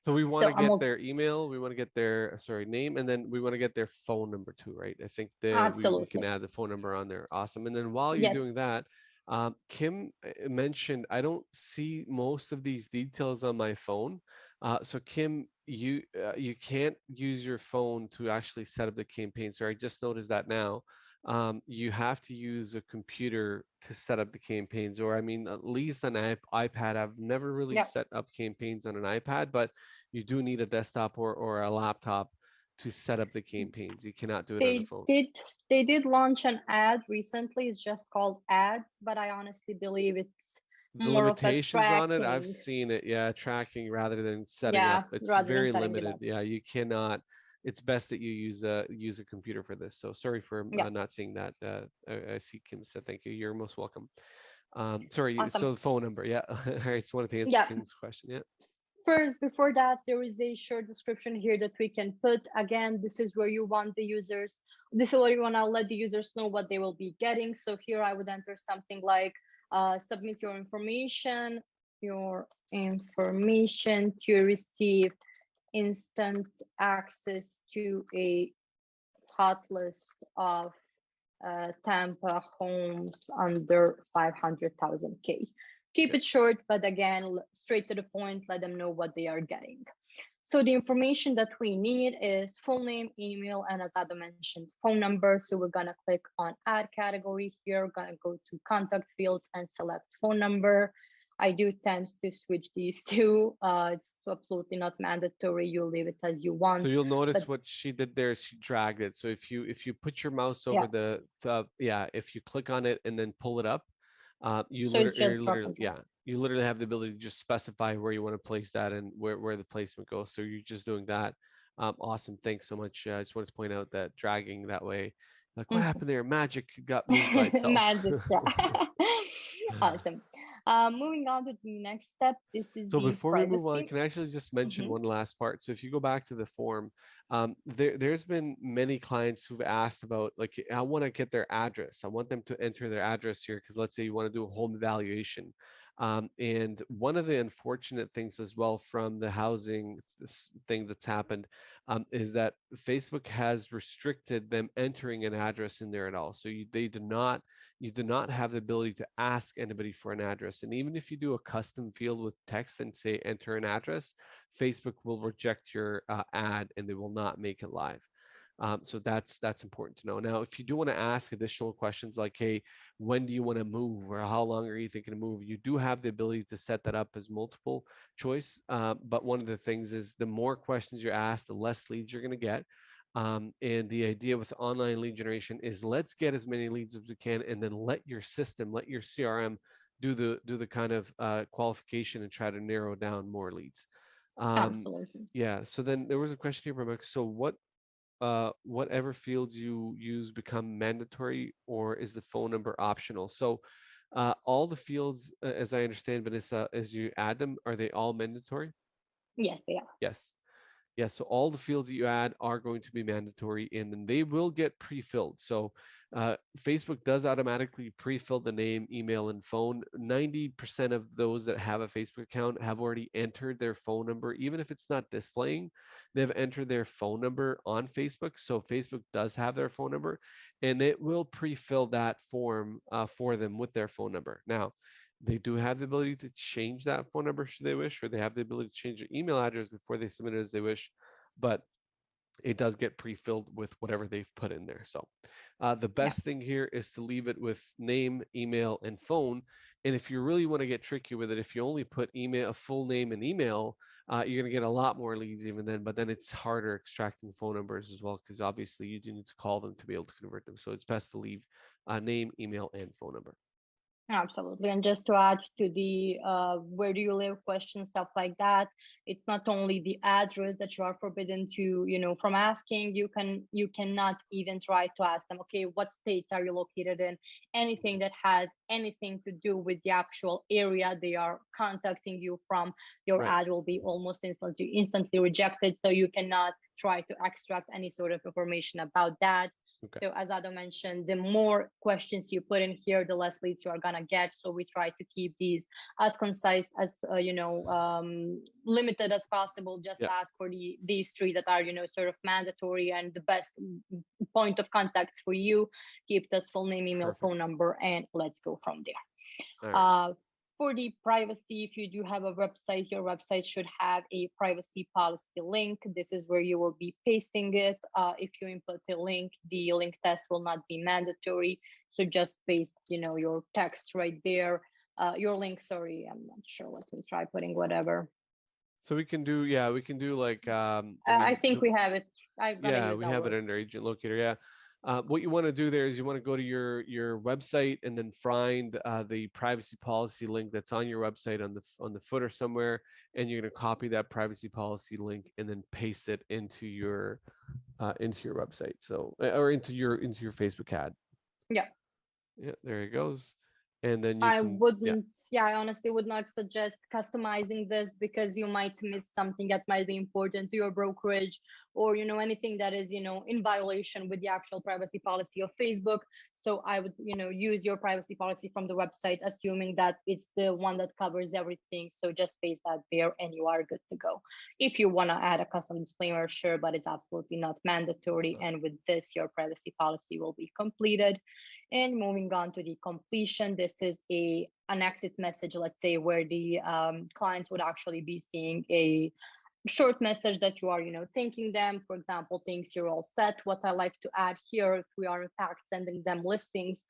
A: So we want
B: So
A: to
B: I'm
A: get their email, we want to get their, sorry, name, and then we want to get their phone number too, right? I think that we can
B: absolutely,
A: add the phone number on there. Awesome. And then while you're doing
B: yes.
A: that, Kim mentioned, I don't see most of these details on my phone. So Kim, you can't use your phone to actually set up the campaign. So I just noticed that now. You have to use a computer to set up the campaigns, or I mean, at least an iPad. I've never really
B: Yep.
A: set up campaigns on an iPad, but you do need a desktop or a laptop to set up the campaigns. You cannot do it on a
B: They
A: phone.
B: did they did launch an ad recently. It's just called ads, but I honestly believe it's
A: The
B: more of a
A: limitations on it, I've
B: tracking.
A: seen it, yeah, tracking rather than setting up.
B: Yeah,
A: It's
B: rather than
A: very
B: setting it
A: limited.
B: up.
A: Yeah, you cannot. It's best that you use a computer for this. So sorry for
B: Yeah,
A: not seeing that. I see Kim said thank you. You're most welcome. Sorry,
B: awesome.
A: so the phone number, yeah. I just wanted to answer
B: Yeah.
A: Kim's question. Yeah.
B: First, before that, there is a short description here that we can put. Again, this is where you want the users, this is where you want to let the users know what they will be getting. So here I would enter something like submit your information to receive instant access to a hot list of Tampa homes under 500,000 K. Keep
A: Okay.
B: it short, but again, straight to the point, let them know what they are getting. So the information that we need is full name, email, and as Adam mentioned, phone number. So we're gonna click on add category here, we're gonna go to contact fields and select phone number. I do tend to switch these two. It's absolutely not mandatory. You leave it as you
A: So
B: want,
A: you'll
B: but
A: notice what she did there is she dragged it. So if you put your mouse over
B: yeah,
A: the yeah, if you click on it and then pull it up,
B: so it's
A: you're
B: just drag
A: literally,
B: and drop.
A: yeah, you literally have the ability to just specify where you want to place that and where the placement goes. So you're just doing that. Awesome. Thanks so much. I just wanted to point out that dragging that way, like what happened there? Magic got moved by itself.
B: Magic, yeah. Awesome. Moving on to the next step. This is
A: So
B: the
A: before we move on,
B: privacy.
A: can I actually just mention
B: Mhm.
A: one last part? So if you go back to the form, there's been many clients who've asked about, like, I want to get their address. I want them to enter their address here because let's say you want to do a home evaluation. And one of the unfortunate things as well from the housing thing that's happened is that Facebook has restricted them entering an address in there at all. So you do not have the ability to ask anybody for an address. And even if you do a custom field with text and say enter an address, Facebook will reject your ad and they will not make it live. So that's important to know. Now, if you do want to ask additional questions like, hey, when do you want to move or how long are you thinking to move? You do have the ability to set that up as multiple choice. But one of the things is the more questions you ask, the less leads you're going to get. And the idea with online lead generation is let's get as many leads as we can, and then let your system, let your CRM do the kind of qualification and try to narrow down more leads. Um,
B: Absolutely.
A: yeah. So then there was a question here, Rebecca. So whatever fields you use become mandatory, or is the phone number optional? So all the fields, as I understand, Vanessa, as you add them, are they all mandatory?
B: Yes, they are.
A: Yes. Yes, so all the fields that you add are going to be mandatory and then they will get pre-filled. So Facebook does automatically pre-fill the name, email, and phone. 90% of those that have a Facebook account have already entered their phone number. Even if it's not displaying, they've entered their phone number on Facebook. So Facebook does have their phone number and it will pre-fill that form for them with their phone number. Now, they do have the ability to change that phone number should they wish, or they have the ability to change their email address before they submit it as they wish, but it does get pre-filled with whatever they've put in there. So the
B: Yeah,
A: best thing here is to leave it with name, email, and phone. And if you really want to get tricky with it, if you only put email, a full name and email, you're going to get a lot more leads even then, but then it's harder extracting phone numbers as well, because obviously you do need to call them to be able to convert them. So it's best to leave name, email, and phone number.
B: Absolutely. And just to add to the where do you live question, stuff like that, it's not only the address that you are forbidden to, from asking. You cannot even try to ask them, okay, what state are you located in? Anything that has anything to do with the actual area they are contacting you from, your
A: Right.
B: ad will be almost instantly rejected. So you cannot try to extract any sort of information about that.
A: Okay.
B: So as Adam mentioned, the more questions you put in here, the less leads you are gonna get. So we try to keep these as concise as limited as possible. Just
A: Yeah.
B: ask for these three that are sort of mandatory and the best point of contacts for you. Keep this full name, email,
A: Perfect.
B: phone number, and let's go from there.
A: All right.
B: Uh, for the privacy, if you do have a website, your website should have a privacy policy link. This is where you will be pasting it. If you input the link test will not be mandatory. So just paste, your text right there. Your link, sorry, I'm not sure. Let me try putting whatever.
A: So we can do, yeah, we can do like, I
B: I
A: mean,
B: think we have it. I'm gonna
A: yeah,
B: use
A: we have it
B: ours.
A: under agent locator. Yeah. What you want to do there is you want to go to your website and then find the privacy policy link that's on your website on the footer somewhere, and you're going to copy that privacy policy link and then paste it into your website. So or into your Facebook ad.
B: Yeah.
A: Yeah, there it goes. And then you
B: I
A: can, yeah,
B: wouldn't, yeah, I honestly would not suggest customizing this because you might miss something that might be important to your brokerage or, anything that is, in violation with the actual privacy policy of Facebook. So I would, use your privacy policy from the website, assuming that it's the one that covers everything. So just paste that there and you are good to go. If you want to add a custom disclaimer, sure, but it's absolutely not mandatory.
A: so
B: And with this, your privacy policy will be completed. And moving on to the completion, this is an exit message, let's say, where the clients would actually be seeing a short message that you are, thanking them. For example, thanks, you're all set. What I like to add here, if we are in fact sending them listings,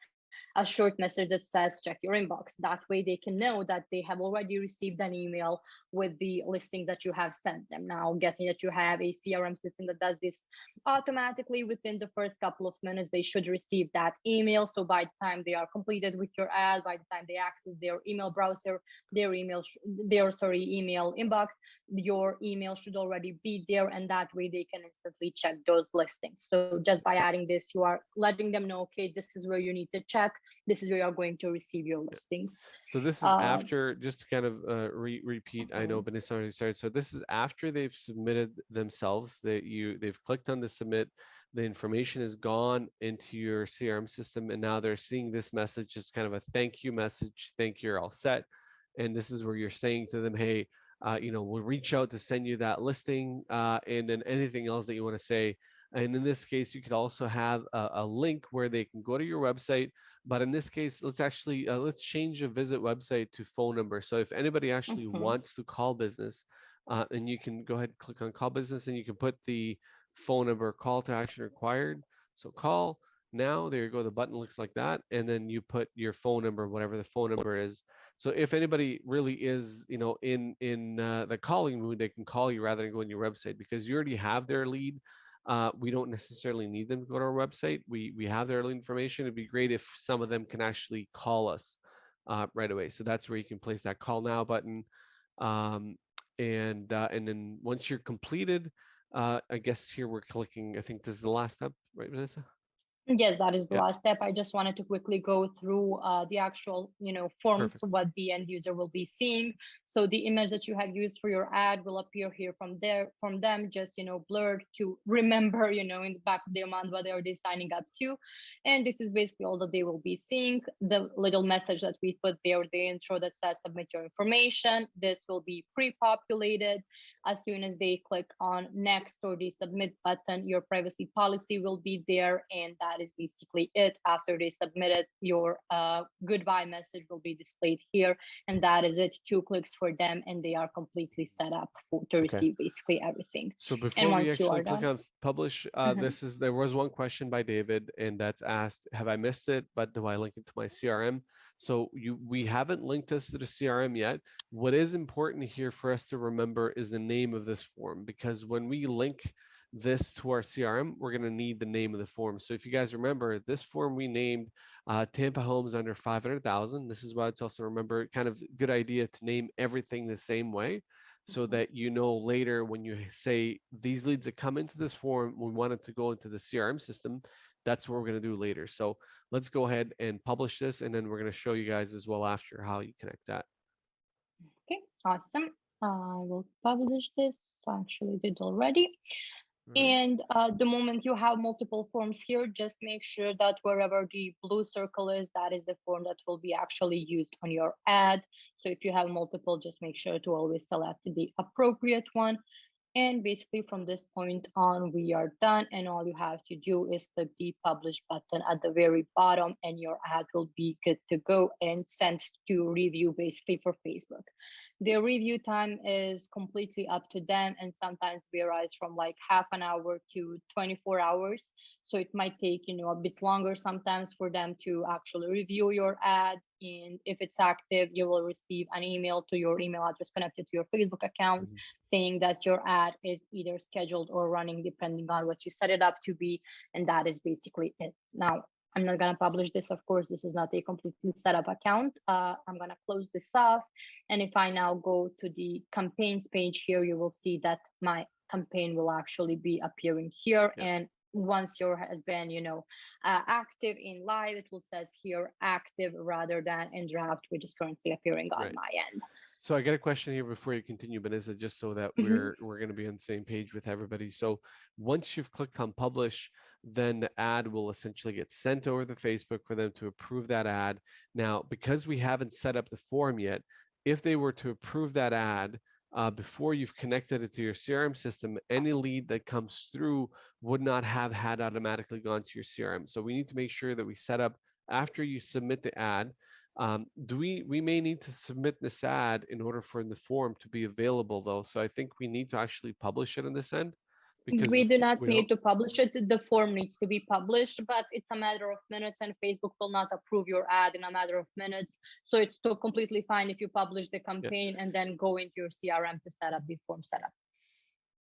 B: a short message that says check your inbox. That way they can know that they have already received an email with the listing that you have sent them. Now, guessing that you have a CRM system that does this automatically within the first couple of minutes, they should receive that email. So by the time they are completed with your ad, by the time they access their email browser, email inbox, your email should already be there, and that way they can instantly check those listings. So just by adding this, you are letting them know, okay, this is where you need to check, this is where you're going to receive your
A: yeah.
B: listings.
A: So this is
B: uh,
A: after, just to kind of repeat, I know
B: mhm.
A: Vanessa already started. So this is after they've submitted themselves, they've clicked on the submit, the information is gone into your CRM system, and now they're seeing this message as kind of a thank you message. Thank you, you're all set. And this is where you're saying to them, hey, we'll reach out to send you that listing, and then anything else that you want to say. And in this case, you could also have a link where they can go to your website, but in this case, let's change a visit website to phone number. So if anybody actually
B: Mhm.
A: wants to call business, and you can go ahead and click on call business, and you can put the phone number, call to action required. So call now. There you go. The button looks like that, and then you put your phone number, whatever the phone number is. So if anybody really is, in the calling mood, they can call you rather than go on your website because you already have their lead. We don't necessarily need them to go to our website. We have their early information. It'd be great if some of them can actually call us right away. So that's where you can place that call now button. Um, and then once you're completed, I guess here we're clicking. I think this is the last step, right, Vanessa?
B: Yes, that is the
A: Yeah,
B: last step. I just wanted to quickly go through the actual, forms,
A: perfect.
B: what the end user will be seeing. So the image that you have used for your ad will appear here from them, just, blurred to remember, in the back of their mind what they are they signing up to. And this is basically all that they will be seeing. The little message that we put there, the intro that says submit your information. This will be pre-populated. As soon as they click on next or the submit button, your privacy policy will be there, and that is basically it. After they submit it, your goodbye message will be displayed here, and that is it. 2 clicks for them, and they are completely set up to
A: Okay.
B: receive basically everything.
A: So
B: And
A: before we
B: once you
A: actually
B: are
A: click
B: done,
A: on publish,
B: mhm.
A: there was one question by David, and that's asked, have I missed it? But do I link it to my CRM? So we haven't linked us to the CRM yet. What is important here for us to remember is the name of this form, because when we link this to our CRM, we're going to need the name of the form. So if you guys remember, this form we named Tampa homes under 500,000. This is why it's also, remember, kind of good idea to name everything the same way, so
B: Mhm.
A: that you know later when you say these leads that come into this form, we want it to go into the CRM system. That's what we're going to do later. So let's go ahead and publish this, and then we're going to show you guys as well after how you connect that.
B: Okay, awesome. I will publish this. I actually did already.
A: All right.
B: And the moment you have multiple forms here, just make sure that wherever the blue circle is, that is the form that will be actually used on your ad. So if you have multiple, just make sure to always select the appropriate one. And basically from this point on, we are done. And all you have to do is click the publish button at the very bottom and your ad will be good to go and sent to review basically for Facebook. The review time is completely up to them and sometimes varies from like half an hour to 24 hours. So it might take, a bit longer sometimes for them to actually review your ad. And if it's active, you will receive an email to your email address connected to your Facebook account
A: Mhm.
B: saying that your ad is either scheduled or running depending on what you set it up to be. And that is basically it. Now, I'm not going to publish this. Of course, this is not a completely set up account. I'm going to close this off. And if I now go to the campaigns page here, you will see that my campaign will actually be appearing here.
A: Yeah.
B: And once your has been, active in live, it will says here active rather than in draft, which is currently appearing on
A: Right.
B: my end.
A: So I got a question here before you continue, Vanessa, just so that
B: Mhm.
A: we're going to be on the same page with everybody. So once you've clicked on publish, then the ad will essentially get sent over to Facebook for them to approve that ad. Now, because we haven't set up the form yet, if they were to approve that ad before you've connected it to your CRM system, any lead that comes through would not have had automatically gone to your CRM. So we need to make sure that we set up after you submit the ad. Do we may need to submit this ad in order for the form to be available though. So I think we need to actually publish it on this end because
B: We do not
A: we
B: need
A: don't.
B: to publish it. The form needs to be published, but it's a matter of minutes, and Facebook will not approve your ad in a matter of minutes. So it's still completely fine if you publish the
A: Yeah.
B: campaign and then go into your CRM to set up the form setup.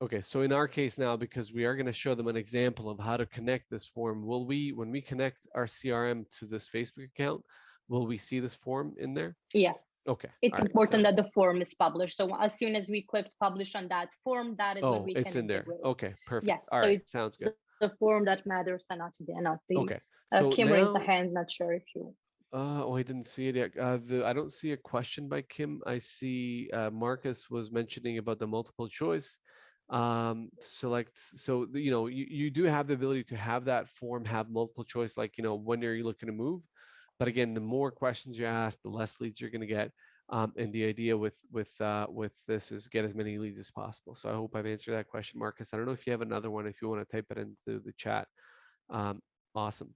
A: Okay. So in our case now, because we are going to show them an example of how to connect this form, will we, when we connect our CRM to this Facebook account, will we see this form in there?
B: Yes.
A: Okay.
B: It's
A: All right.
B: important
A: Sounds.
B: that the form is published. So as soon as we click publish on that form, that is when
A: Oh,
B: we
A: it's
B: can
A: in there.
B: integrate.
A: Okay. Perfect.
B: Yes.
A: All
B: So
A: right.
B: it's
A: Sounds good.
B: the form that matters and not the
A: Okay. So
B: Kim raised the
A: now,
B: hand. Not sure if you.
A: oh, I didn't see it yet. I don't see a question by Kim. I see Marcus was mentioning about the multiple choice. Select, so you do have the ability to have that form have multiple choice, like when are you looking to move? But again, the more questions you ask, the less leads you're going to get. And the idea with this is get as many leads as possible. So I hope I've answered that question, Marcus. I don't know if you have another one, if you want to type it into the chat. Um, awesome.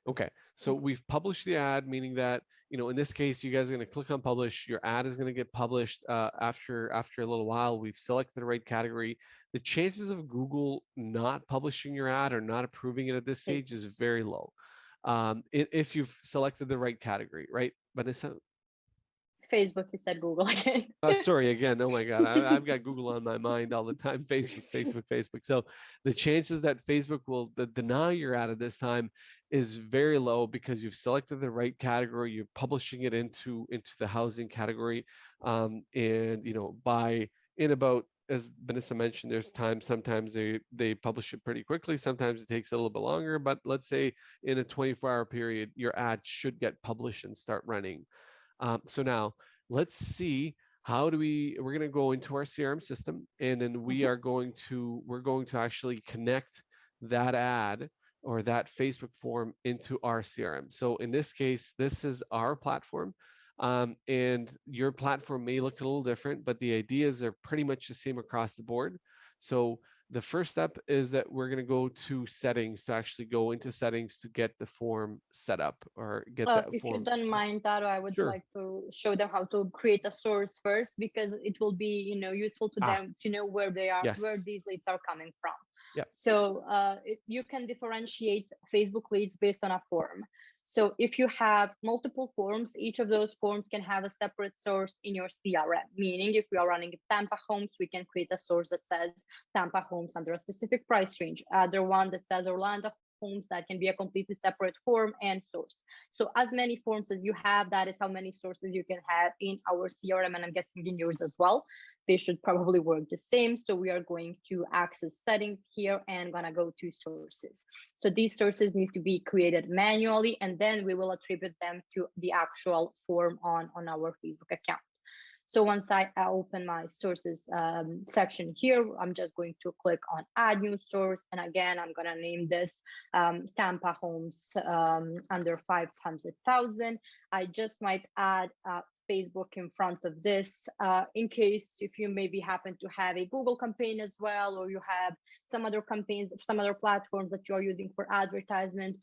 A: Okay, so we've published the ad, meaning that, in this case, you guys are going to click on publish. Your ad is going to get published after a little while. We've selected the right category. The chances of Google not publishing your ad or not approving it at this
B: Is
A: stage is very low. If you've selected the right category, right? But it's
B: Facebook, you said Google again.
A: sorry again. Oh my God, I've got Google on my mind all the time. Facebook, Facebook, Facebook. So the chances that Facebook will deny your ad at this time is very low because you've selected the right category. You're publishing it into the housing category, and by in about, as Vanessa mentioned, there's times sometimes they publish it pretty quickly. Sometimes it takes a little bit longer. But let's say in a 24-hour period, your ad should get published and start running. So now let's see how do we're going to go into our CRM system, and then
B: Mhm.
A: we're going to actually connect that ad or that Facebook form into our CRM. So in this case, this is our platform. And your platform may look a little different, but the ideas are pretty much the same across the board. So the first step is that we're going to go to settings to actually go into settings to get the form set up or get that
B: If you
A: form.
B: don't mind, Taro, I would
A: Sure.
B: like to show them how to create a source first because it will be, useful to
A: Ah,
B: them to know where
A: yes.
B: these leads are coming from.
A: Yep.
B: So you can differentiate Facebook leads based on a form. So if you have multiple forms, each of those forms can have a separate source in your CRM. Meaning, if we are running Tampa Homes, we can create a source that says Tampa Homes under a specific price range. Other one that says Orlando homes, that can be a completely separate form and source. So as many forms as you have, that is how many sources you can have in our CRM, and I'm guessing in yours as well. They should probably work the same. So we are going to access settings here and gonna go to sources. So these sources needs to be created manually, and then we will attribute them to the actual form on our Facebook account. So once I open my sources section here, I'm just going to click on add new source. And again, I'm going to name this Tampa homes under 500,000. I just might add Facebook in front of this in case if you maybe happen to have a Google campaign as well, or you have some other campaigns, some other platforms that you're using for advertisement.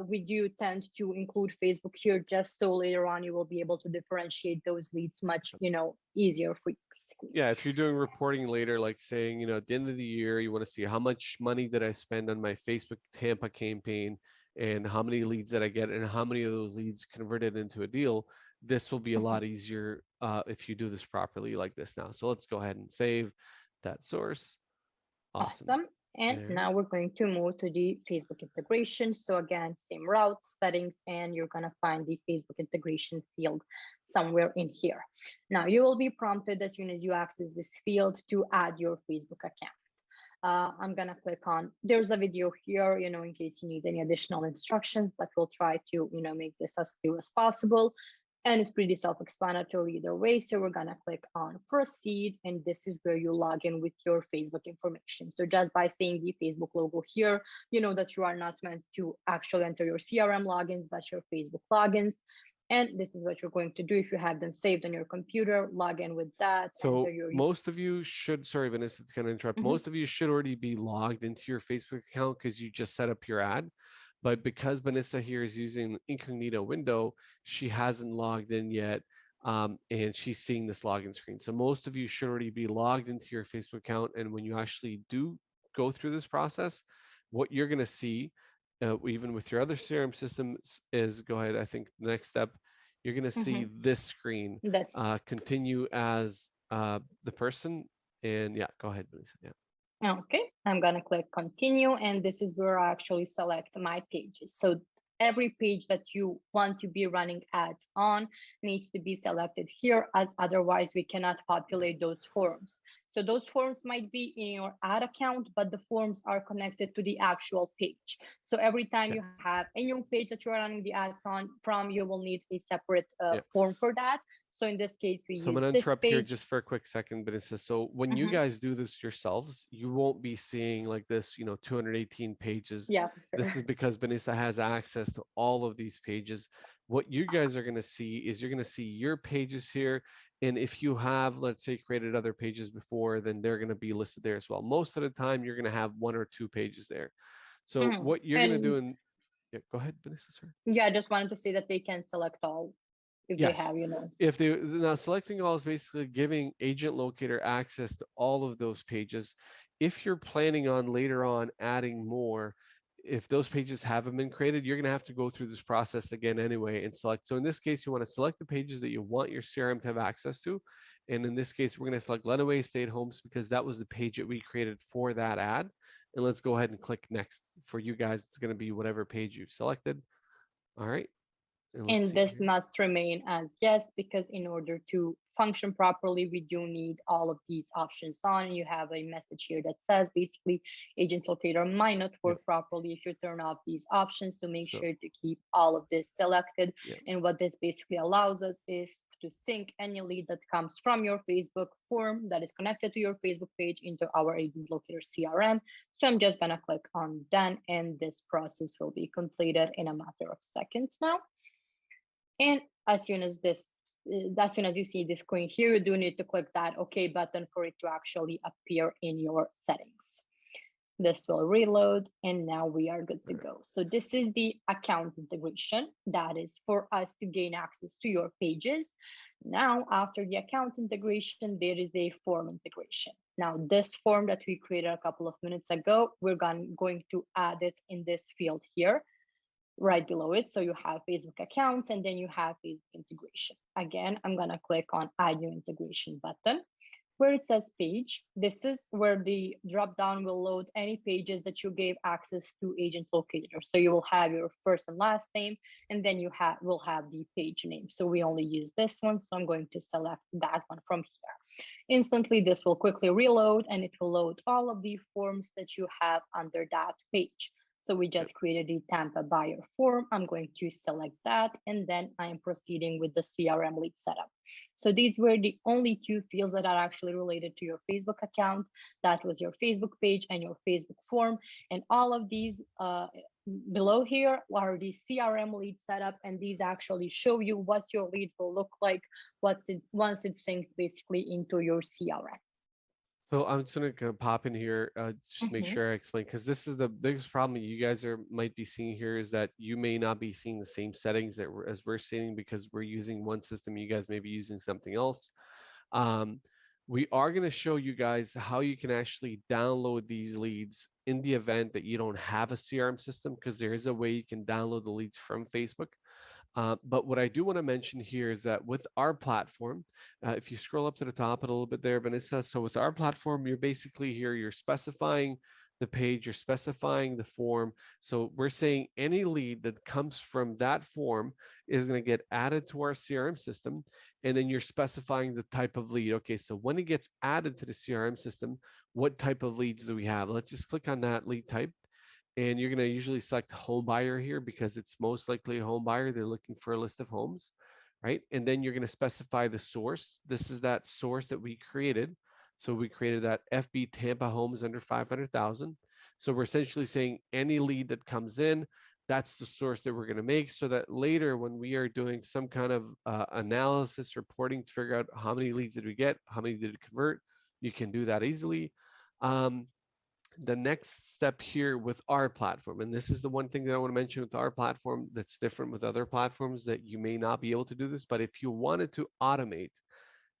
B: We do tend to include Facebook here just so later on you will be able to differentiate those leads much, easier for you basically.
A: Yeah, if you're doing reporting later, like saying, at the end of the year, you want to see how much money did I spend on my Facebook Tampa campaign and how many leads did I get and how many of those leads converted into a deal. This will be a lot easier if you do this properly like this now. So let's go ahead and save that source. Awesome.
B: And now we're going to move to the Facebook integration. So again, same route, settings, and you're going to find the Facebook integration field somewhere in here. Now you will be prompted as soon as you access this field to add your Facebook account. I'm going to click on, there's a video here, in case you need any additional instructions, but we'll try to, make this as clear as possible. And it's pretty self-explanatory either way. So we're going to click on proceed. And this is where you log in with your Facebook information. So just by seeing the Facebook logo here, you know that you are not meant to actually enter your CRM logins, but your Facebook logins. And this is what you're going to do if you have them saved on your computer, log in with that.
A: So most of you should, sorry, Vanessa, it's going to interrupt. Most of you should already be logged into your Facebook account because you just set up your ad. But because Vanessa here is using incognito window, she hasn't logged in yet, and she's seeing this login screen. So most of you should already be logged into your Facebook account. And when you actually do go through this process, what you're going to see, even with your other CRM systems, is go ahead. I think the next step, you're going to see this screen continue as the person. And yeah, go ahead, Vanessa. Yeah.
B: Okay, I'm gonna click continue, and this is where I actually select my pages. So every page that you want to be running ads on needs to be selected here, as otherwise we cannot populate those forms. So those forms might be in your ad account, but the forms are connected to the actual page. So every time you have a new page that you're running the ads on from, you will need a separate form for that. So in this case, we use this page.
A: So I'm going to interrupt here just for a quick second, but it says, so when you guys do this yourselves, you won't be seeing like this, 218 pages.
B: Yeah,
A: This is because Vanessa has access to all of these pages. What you guys are going to see is you're going to see your pages here. And if you have, let's say, created other pages before, then they're going to be listed there as well. Most of the time, you're going to have 1 or 2 pages there. So what you're going to do yeah, go ahead, Vanessa, sorry.
B: Yeah, I just wanted to say that they can select all if they have,
A: If they now selecting all is basically giving Agent Locator access to all of those pages. If you're planning on later on adding more, if those pages haven't been created, you're going to have to go through this process again anyway and select. So in this case, you want to select the pages that you want your CRM to have access to. And in this case, we're going to select Lenawee Estate Homes because that was the page that we created for that ad. And let's go ahead and click next. For you guys, it's going to be whatever page you've selected. All right.
B: And this must remain as yes, because in order to function properly, we do need all of these options on. You have a message here that says basically Agent Locator might not work properly if you turn off these options. So make sure to keep all of this selected. And what this basically allows us is to sync any lead that comes from your Facebook form that is connected to your Facebook page into our Agent Locator CRM. So I'm just gonna click on done, and this process will be completed in a matter of seconds now. And as soon as you see this screen here, you do need to click that OK button for it to actually appear in your settings. This will reload, and now we are good to go. So this is the account integration. That is for us to gain access to your pages. Now, after the account integration, there is a form integration. Now, this form that we created a couple of minutes ago, we're going to add it in this field here, right below it. So you have Facebook accounts, and then you have Facebook integration. Again, I'm going to click on add new integration button. Where it says page, this is where the drop down will load any pages that you gave access to Agent Locator. So you will have your first and last name, and then you will have the page name. So we only use this one, so I'm going to select that one from here. Instantly, this will quickly reload, and it will load all of the forms that you have under that page. So we
A: Yep.
B: just created the Tampa buyer form. I'm going to select that, and then I am proceeding with the CRM lead setup. So these were the only two fields that are actually related to your Facebook account. That was your Facebook page and your Facebook form. And all of these below here are the CRM lead setup, and these actually show you what your lead will look like once it's synced basically into your CRM.
A: So I'm just gonna kind of pop in here, just make
B: Mhm.
A: sure I explain, because this is the biggest problem that you guys might be seeing here is that you may not be seeing the same settings that as we're seeing because we're using one system. You guys may be using something else. Um, we are going to show you guys how you can actually download these leads in the event that you don't have a CRM system, because there is a way you can download the leads from Facebook. But what I do want to mention here is that with our platform, if you scroll up to the top a little bit there, Vanessa, so with our platform, you're basically here, you're specifying the page, you're specifying the form. So we're saying any lead that comes from that form is going to get added to our CRM system. And then you're specifying the type of lead. Okay, so when it gets added to the CRM system, what type of leads do we have? Let's just click on that lead type, and you're going to usually select home buyer here because it's most likely a home buyer. They're looking for a list of homes, right? And then you're going to specify the source. This is that source that we created. So we created that FB Tampa homes under 500,000. So we're essentially saying any lead that comes in, that's the source that we're going to make, so that later when we are doing some kind of analysis reporting to figure out how many leads did we get, how many did it convert, you can do that easily. Um, the next step here with our platform, and this is the one thing that I want to mention with our platform that's different with other platforms that you may not be able to do this, but if you wanted to automate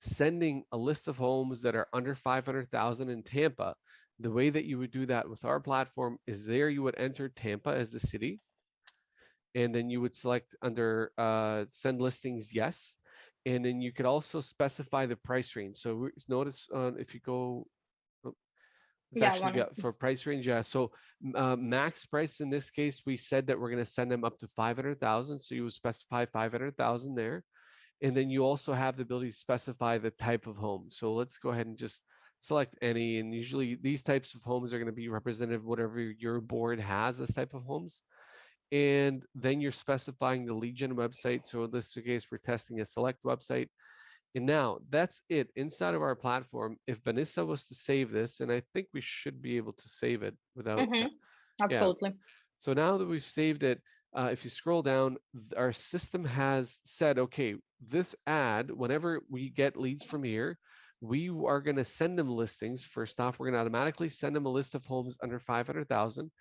A: sending a list of homes that are under 500,000 in Tampa, the way that you would do that with our platform is there you would enter Tampa as the city, and then you would select under send listings yes, and then you could also specify the price range. So notice if you go, it's
B: Yeah, I
A: actually
B: want
A: got for price range. Yeah. So max price in this case, we said that we're going to send them up to 500,000. So you would specify 500,000 there. And then you also have the ability to specify the type of home. So let's go ahead and just select any. And usually these types of homes are going to be representative of whatever your board has this type of homes. And then you're specifying the lead gen website. So in this case, we're testing a select website. And now that's it inside of our platform. If Vanessa was to save this, and I think we should be able to save it without,
B: to.
A: yeah.
B: Absolutely.
A: So now that we've saved it, if you scroll down, our system has said, okay, this ad, whenever we get leads from here, we are going to send them listings. First off, we're going to automatically send them a list of homes under 500,000.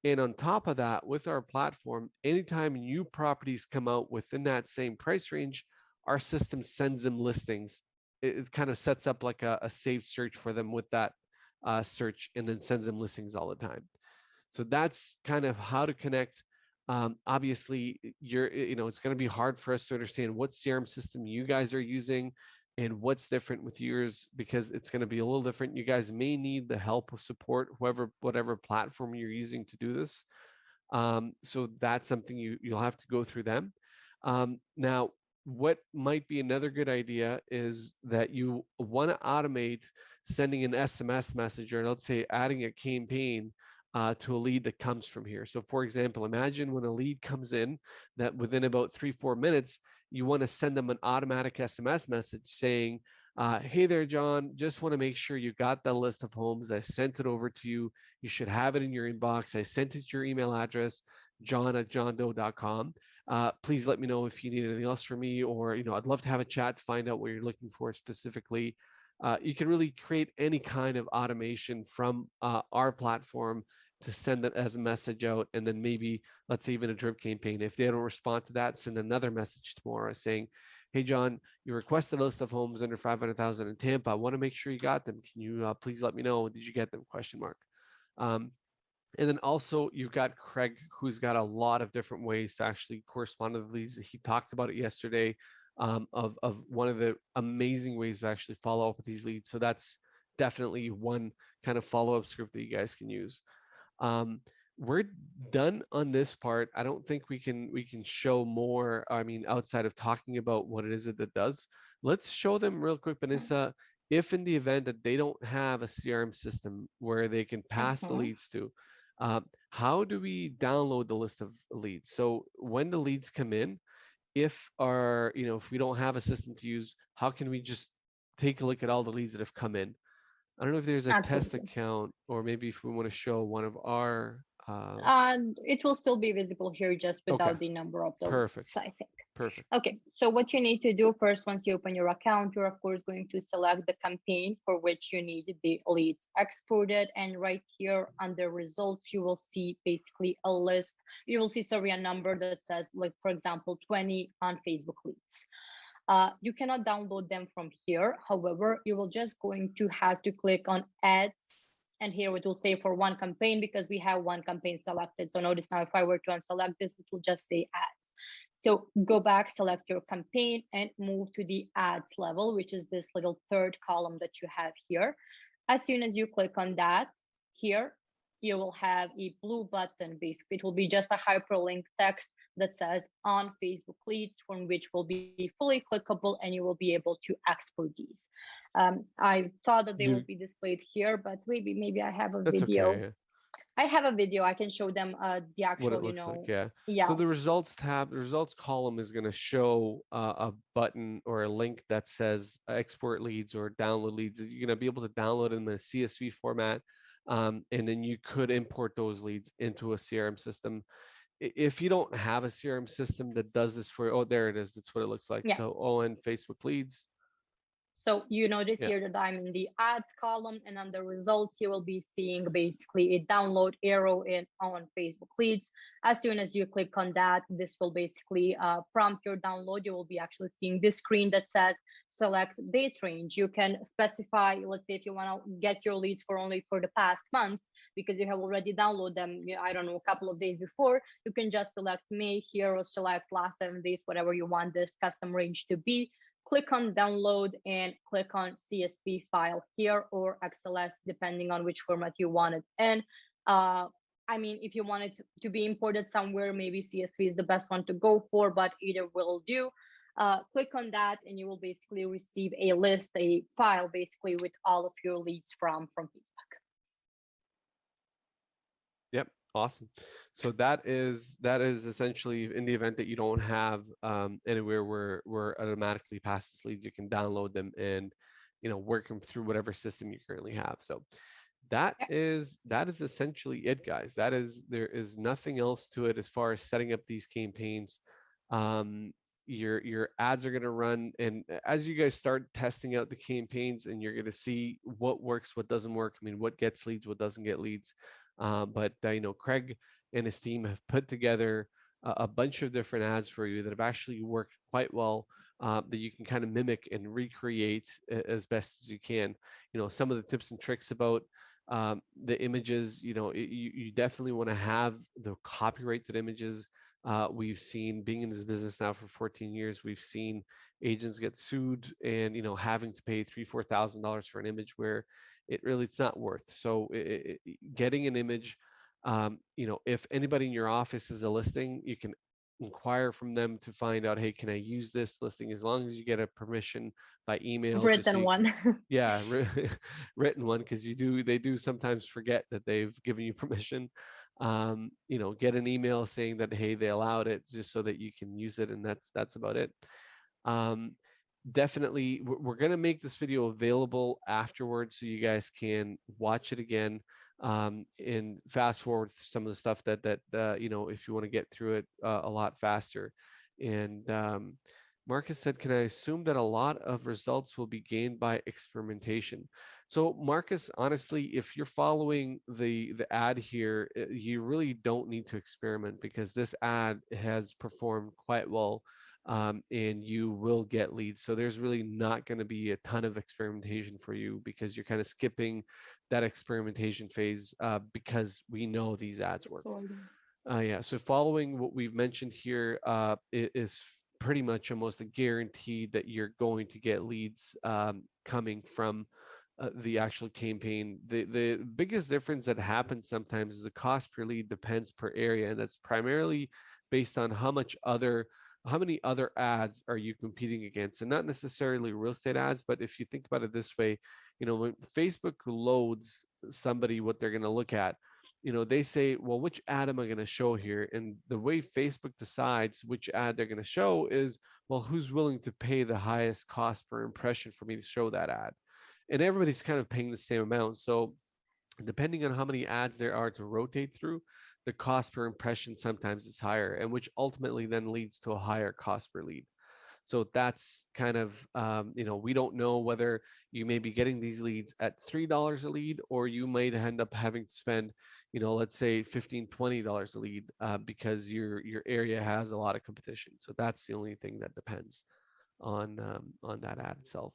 A: And on top of that, with our platform, anytime new properties come out within that same price range, our system sends them listings. It kind of sets up like a saved search for them with that search, and then sends them listings all the time. So that's kind of how to connect. Obviously, it's going to be hard for us to understand what CRM system you guys are using and what's different with yours, because it's going to be a little different. You guys may need the help of support, whatever platform you're using to do this. So that's something you'll have to go through them. Now, what might be another good idea is that you want to automate sending an SMS message, or let's say adding a campaign to a lead that comes from here. So, for example, imagine when a lead comes in that within about 3-4 minutes, you want to send them an automatic SMS message saying, hey there, John, just want to make sure you got that list of homes. I sent it over to you. You should have it in your inbox. I sent it to your email address, john@johndoe.com. Please let me know if you need anything else from me, or I'd love to have a chat to find out what you're looking for specifically. You can really create any kind of automation from our platform to send that as a message out, and then maybe let's say even a drip campaign. If they don't respond to that, send another message tomorrow saying, "Hey John, you requested a list of homes under 500,000 in Tampa. I want to make sure you got them. Can you please let me know? Did you get them?" Question mark. Um, and then also you've got Craig, who's got a lot of different ways to actually correspond to these. He talked about it yesterday. of one of the amazing ways to actually follow up with these leads. So that's definitely one kind of follow-up script that you guys can use. Um, we're done on this part. I don't think we can show more. I mean, outside of talking about what it is that it does, let's show them real quick, Vanessa. If in the event that they don't have a CRM system where they can pass the
B: Mhm.
A: leads to, how do we download the list of leads? So when the leads come in, if our, if we don't have a system to use, how can we just take a look at all the leads that have come in? I don't know if there's a test
B: Absolutely.
A: account or maybe if we want to show one of our,
B: And it will still be visible here just
A: okay,
B: without the number of the leads,
A: perfect,
B: I think.
A: perfect.
B: Okay, so what you need to do first, once you open your account, you're of course going to select the campaign for which you need the leads exported. And right here under results, you will see basically a list. You will see, sorry, a number that says, like, for example, 20 on Facebook leads. You cannot download them from here. However, you will just going to have to click on ads. And here it will say for one campaign because we have one campaign selected. So notice now if I were to unselect this, it will just say ads. So go back, select your campaign and move to the ads level, which is this little third column that you have here. As soon as you click on that here, you will have a blue button. Basically, it will be just a hyperlink text that says on Facebook leads, from which will be fully clickable and you will be able to export these. I thought that they will
A: You,
B: be displayed here, but maybe I have a
A: that's
B: video.
A: okay.
B: I have a video. I can show them the
A: What it
B: actual,
A: looks like, yeah. So
B: yeah.
A: the results tab, the results column is going to show a button or a link that says export leads or download leads. You're going to be able to download them in a CSV format, and then you could import those leads into a CRM system. If you don't have a CRM system that does this for, oh, there it is. That's what it looks like.
B: Yeah.
A: So ON Facebook leads.
B: So you notice
A: Yeah.
B: here that I'm in the ads column, and under results, you will be seeing basically a download arrow in on Facebook leads. As soon as you click on that, this will basically prompt your download. You will be actually seeing this screen that says select date range. You can specify, let's say if you want to get your leads for only for the past month, because you have already downloaded them, I don't know, a couple of days before, you can just select May here or select last 7 days, whatever you want this custom range to be. Click on download and click on CSV file here or XLS, depending on which format you want it. And I mean, if you want it to be imported somewhere, maybe CSV is the best one to go for, but either will do. Click on that and you will basically receive a list, a file basically with all of your leads from Facebook.
A: Yep, awesome. So that is essentially in the event that you don't have anywhere where it automatically passes leads, you can download them and work them through whatever system you currently have. So
B: Yeah.
A: that is essentially it, guys. There is nothing else to it as far as setting up these campaigns. Um, your ads are going to run, and as you guys start testing out the campaigns, and you're going to see what works, what doesn't work. I mean, what gets leads, what doesn't get leads. But Craig and his team have put together a bunch of different ads for you that have actually worked quite well. That you can kind of mimic and recreate as best as you can. Some of the tips and tricks about the images, you definitely want to have the copyrighted images. We've seen, being in this business now for 14 years, we've seen agents get sued and having to pay $3,000-4,000 for an image where it's not worth. So getting an image, if anybody in your office is a listing, you can inquire from them to find out, hey, can I use this listing, as long as you get a permission by email, just so
B: Written
A: you can,
B: one.
A: yeah, written one, because they do sometimes forget that they've given you permission. Get an email saying that, hey, they allowed it, just so that you can use it, and that's about it. um, Definitely, we're going to make this video available afterwards so you guys can watch it again, and fast forward some of the stuff that if you want to get through it a lot faster. And Marcus said, can I assume that a lot of results will be gained by experimentation? So Marcus, honestly, if you're following the ad here, you really don't need to experiment, because this ad has performed quite well, and you will get leads. So there's really not going to be a ton of experimentation for you, because you're kind of skipping that experimentation phase, because we know these ads work.
B: Absolutely.
A: Yeah, so following what we've mentioned here, is pretty much almost a guarantee that you're going to get leads coming from the actual campaign. The biggest difference that happens sometimes is the cost per lead depends per area, and that's primarily based on how many other ads are you competing against, and not necessarily real estate ads. But if you think about it this way, when Facebook loads somebody what they're going to look at, they say, well, which ad am I going to show here? And the way Facebook decides which ad they're going to show is, well, who's willing to pay the highest cost per impression for me to show that ad? And everybody's kind of paying the same amount. So depending on how many ads there are to rotate through, the cost per impression sometimes is higher, and which ultimately then leads to a higher cost per lead. So that's kind of, we don't know whether you may be getting these leads at $3 a lead, or you might end up having to spend, let's say $15, $20 a lead because your area has a lot of competition. So that's the only thing that depends on that ad itself.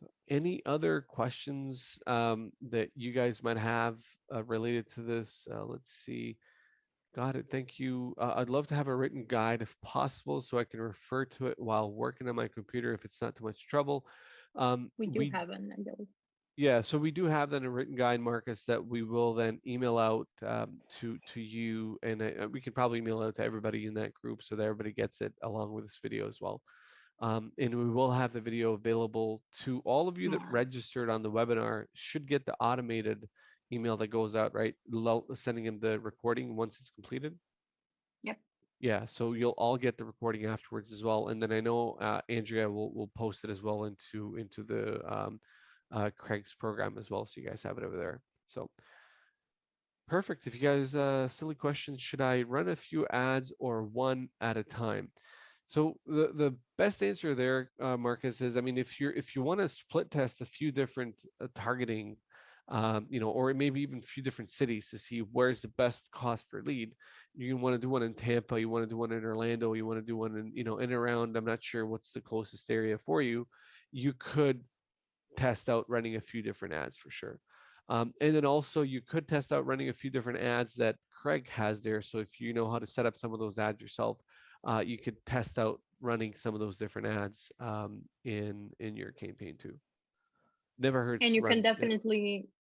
A: So any other questions that you guys might have related to this? Let's see. Got it. Thank you. I'd love to have a written guide if possible so I can refer to it while working on my computer if it's not too much trouble.
B: We do
A: We
B: have an idea.
A: Yeah, so we do have then a written guide, Marcus, that we will then email out to you, and we can probably email out to everybody in that group so that everybody gets it along with this video as well. And we will have the video available to all of you that registered on the webinar. Should get the automated email that goes out, right? Sending them the recording once it's completed.
B: Yep.
A: Yeah, so you'll all get the recording afterwards as well. And then I know Andrea will post it as well into the Craig's program as well, so you guys have it over there. So perfect. If you guys silly questions, should I run a few ads or one at a time? So the best answer there, Marcus, is, I mean, if you want to split test a few different targeting, or maybe even a few different cities to see where's the best cost per lead. You want to do one in Tampa, you want to do one in Orlando, you want to do one in, in and around. I'm not sure what's the closest area for you. You could test out running a few different ads for sure. And then also you could test out running a few different ads that Craig has there. So if you know how to set up some of those ads yourself, you could test out running some of those different ads in your campaign too. Never hurts
B: And
A: to
B: you can
A: run.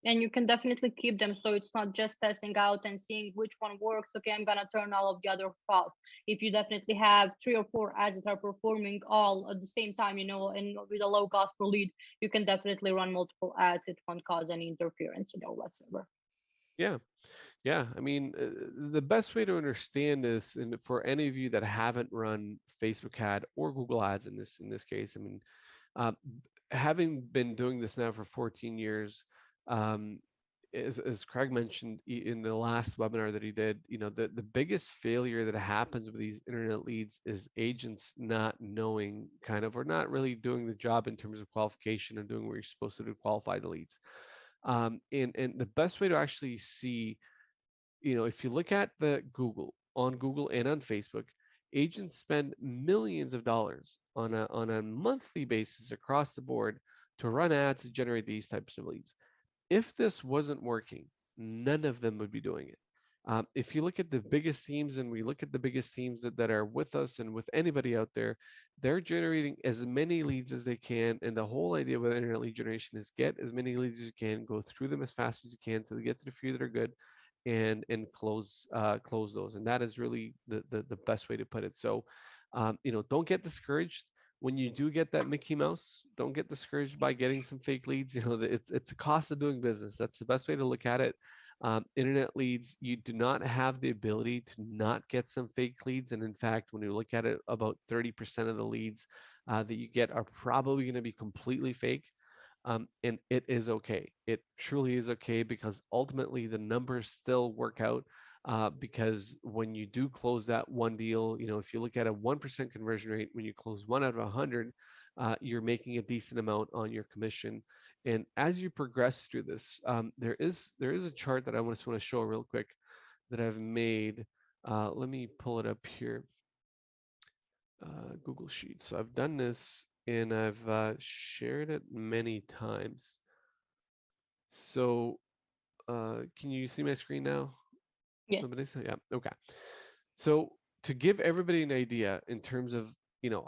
A: Yeah.
B: definitely keep them, so it's not just testing out and seeing which one works. Okay, I'm gonna turn all of the other off. If you definitely have 3 or 4 ads that are performing all at the same time, and with a low cost per lead, you can definitely run multiple ads. It won't cause any interference, whatsoever.
A: Yeah. Yeah. I mean, the best way to understand this, and for any of you that haven't run Facebook ad or Google ads in this case, I mean, uh, having been doing this now for 14 years, um, as Craig mentioned in the last webinar that he did, the biggest failure that happens with these internet leads is agents not knowing kind of, or not really doing the job in terms of qualification and doing what you're supposed to do to qualify the leads. And the best way to actually see, if you look at the on Google and on Facebook, agents spend millions of dollars on a monthly basis across the board to run ads to generate these types of leads. If this wasn't working, none of them would be doing it. If you look at the biggest teams, and we look at the biggest teams that are with us and with anybody out there, they're generating as many leads as they can. And the whole idea with internet lead generation is get as many leads as you can, go through them as fast as you can to get to the few that are good, and close those. And that is really the best way to put it. So, don't get discouraged when you do get that Mickey Mouse. Don't get discouraged by getting some fake leads. It's a cost of doing business. That's the best way to look at it. Internet leads, you do not have the ability to not get some fake leads. And in fact, when you look at it, about 30% of the leads that you get are probably going to be completely fake. And it is okay. It truly is okay, because ultimately the numbers still work out. Because when you do close that one deal, if you look at a 1% conversion rate, when you close 1 out of 100, you're making a decent amount on your commission. And as you progress through this, there is a chart that I just want to show real quick that I've made. Let me pull it up here. Google Sheets. So I've done this and I've shared it many times. So can you see my screen now?
B: Yes.
A: Somebody say, yeah, okay. So to give everybody an idea in terms of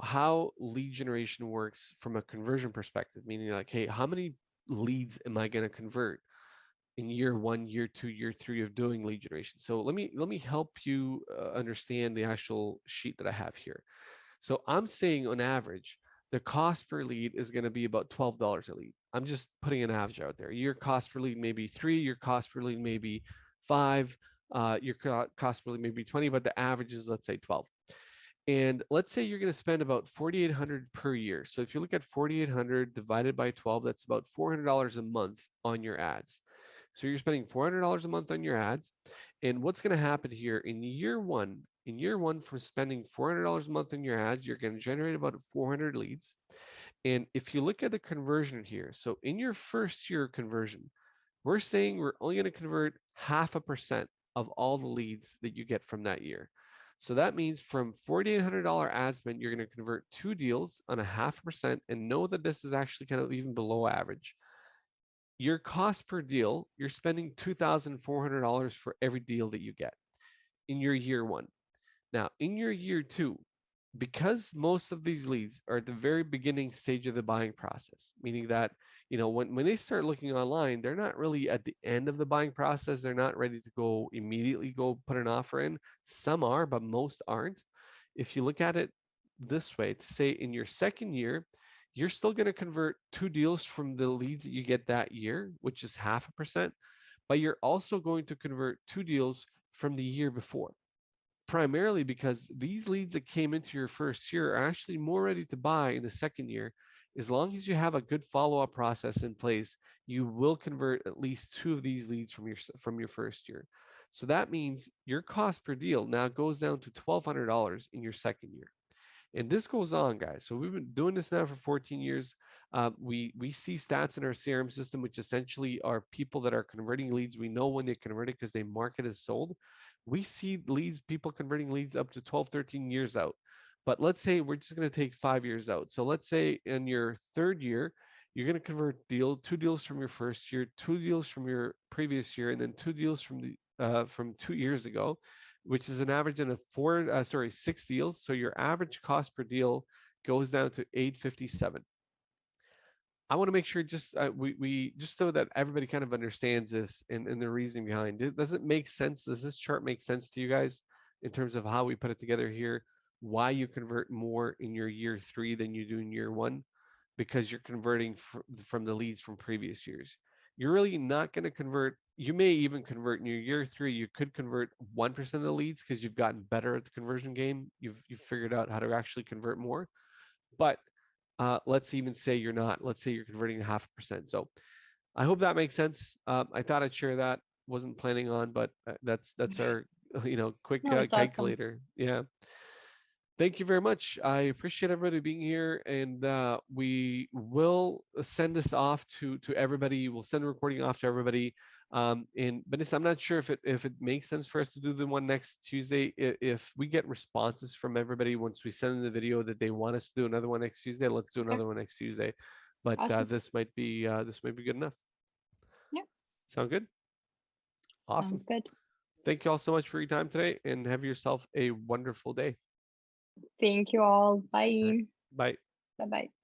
A: how lead generation works from a conversion perspective, meaning like, hey, how many leads am I going to convert in year 1, year 2, year 3 of doing lead generation? So let me help you understand the actual sheet that I have here. So I'm saying on average, the cost per lead is going to be about $12 a lead. I'm just putting an average out there. Your cost per lead may be 3, your cost per lead may be 5, your cost per lead may be 20, but the average is, let's say, 12. And let's say you're going to spend about 4,800 per year. So if you look at 4,800 divided by 12, that's about $400 a month on your ads. So you're spending $400 a month on your ads. And what's going to happen here in year one? In year one, from spending $400 a month on your ads, you're going to generate about 400 leads. And if you look at the conversion here, so in your first year conversion, we're saying we're only going to convert 0.5% of all the leads that you get from that year. So that means from $4,800 ad spend, you're going to convert 2 deals on 0.5%, and know that this is actually kind of even below average. Your cost per deal, you're spending $2,400 for every deal that you get in your year one. Now, in your year two, because most of these leads are at the very beginning stage of the buying process, meaning that, when they start looking online, they're not really at the end of the buying process. They're not ready to go immediately go put an offer in. Some are, but most aren't. If you look at it this way, to say in your second year, you're still going to convert 2 deals from the leads that you get that year, which is 0.5%, but you're also going to convert 2 deals from the year before, primarily because these leads that came into your first year are actually more ready to buy in the second year. As long as you have a good follow-up process in place, you will convert at least 2 of these leads from your first year. So that means your cost per deal now goes down to $1,200 in your second year. And this goes on, guys. So we've been doing this now for 14 years. We see stats in our CRM system, which essentially are people that are converting leads. We know when they convert it because they mark it as sold. We see leads, people converting leads up to 12, 13 years out. But let's say we're just going to take 5 years out. So let's say in your third year, you're going to convert 2 deals from your first year, 2 deals from your previous year, and then 2 deals from 2 years ago, which is an average in 6 deals. So your average cost per deal goes down to $857. I want to make sure we just so that everybody kind of understands this and the reasoning behind it. Does it make sense? Does this chart make sense to you guys in terms of how we put it together here? Why you convert more in your year 3 than you do in year 1? Because you're converting from the leads from previous years. You're really not going to convert. You may even convert in your year 3. You could convert 1% of the leads because you've gotten better at the conversion game. You've figured out how to actually convert more. But let's even say you're not. Let's say you're converting 0.5%. So I hope that makes sense. I thought I'd share that. Wasn't planning on, but that's our quick
B: No, it's awesome.
A: calculator. Yeah. Thank you very much. I appreciate everybody being here, and we will send this off to everybody. We'll send the recording off to everybody. And Vanessa, I'm not sure if it makes sense for us to do the one next Tuesday. If we get responses from everybody once we send in the video that they want us to do another one next Tuesday, let's do
B: Okay,
A: another one next Tuesday. But
B: awesome.
A: this might be good enough.
B: Yeah,
A: Sound good? Awesome.
B: sounds good.
A: Thank you all so much for your time today, and have yourself a wonderful day.
B: Thank you all.
A: All right.
B: Bye.
A: Bye.
B: Bye bye.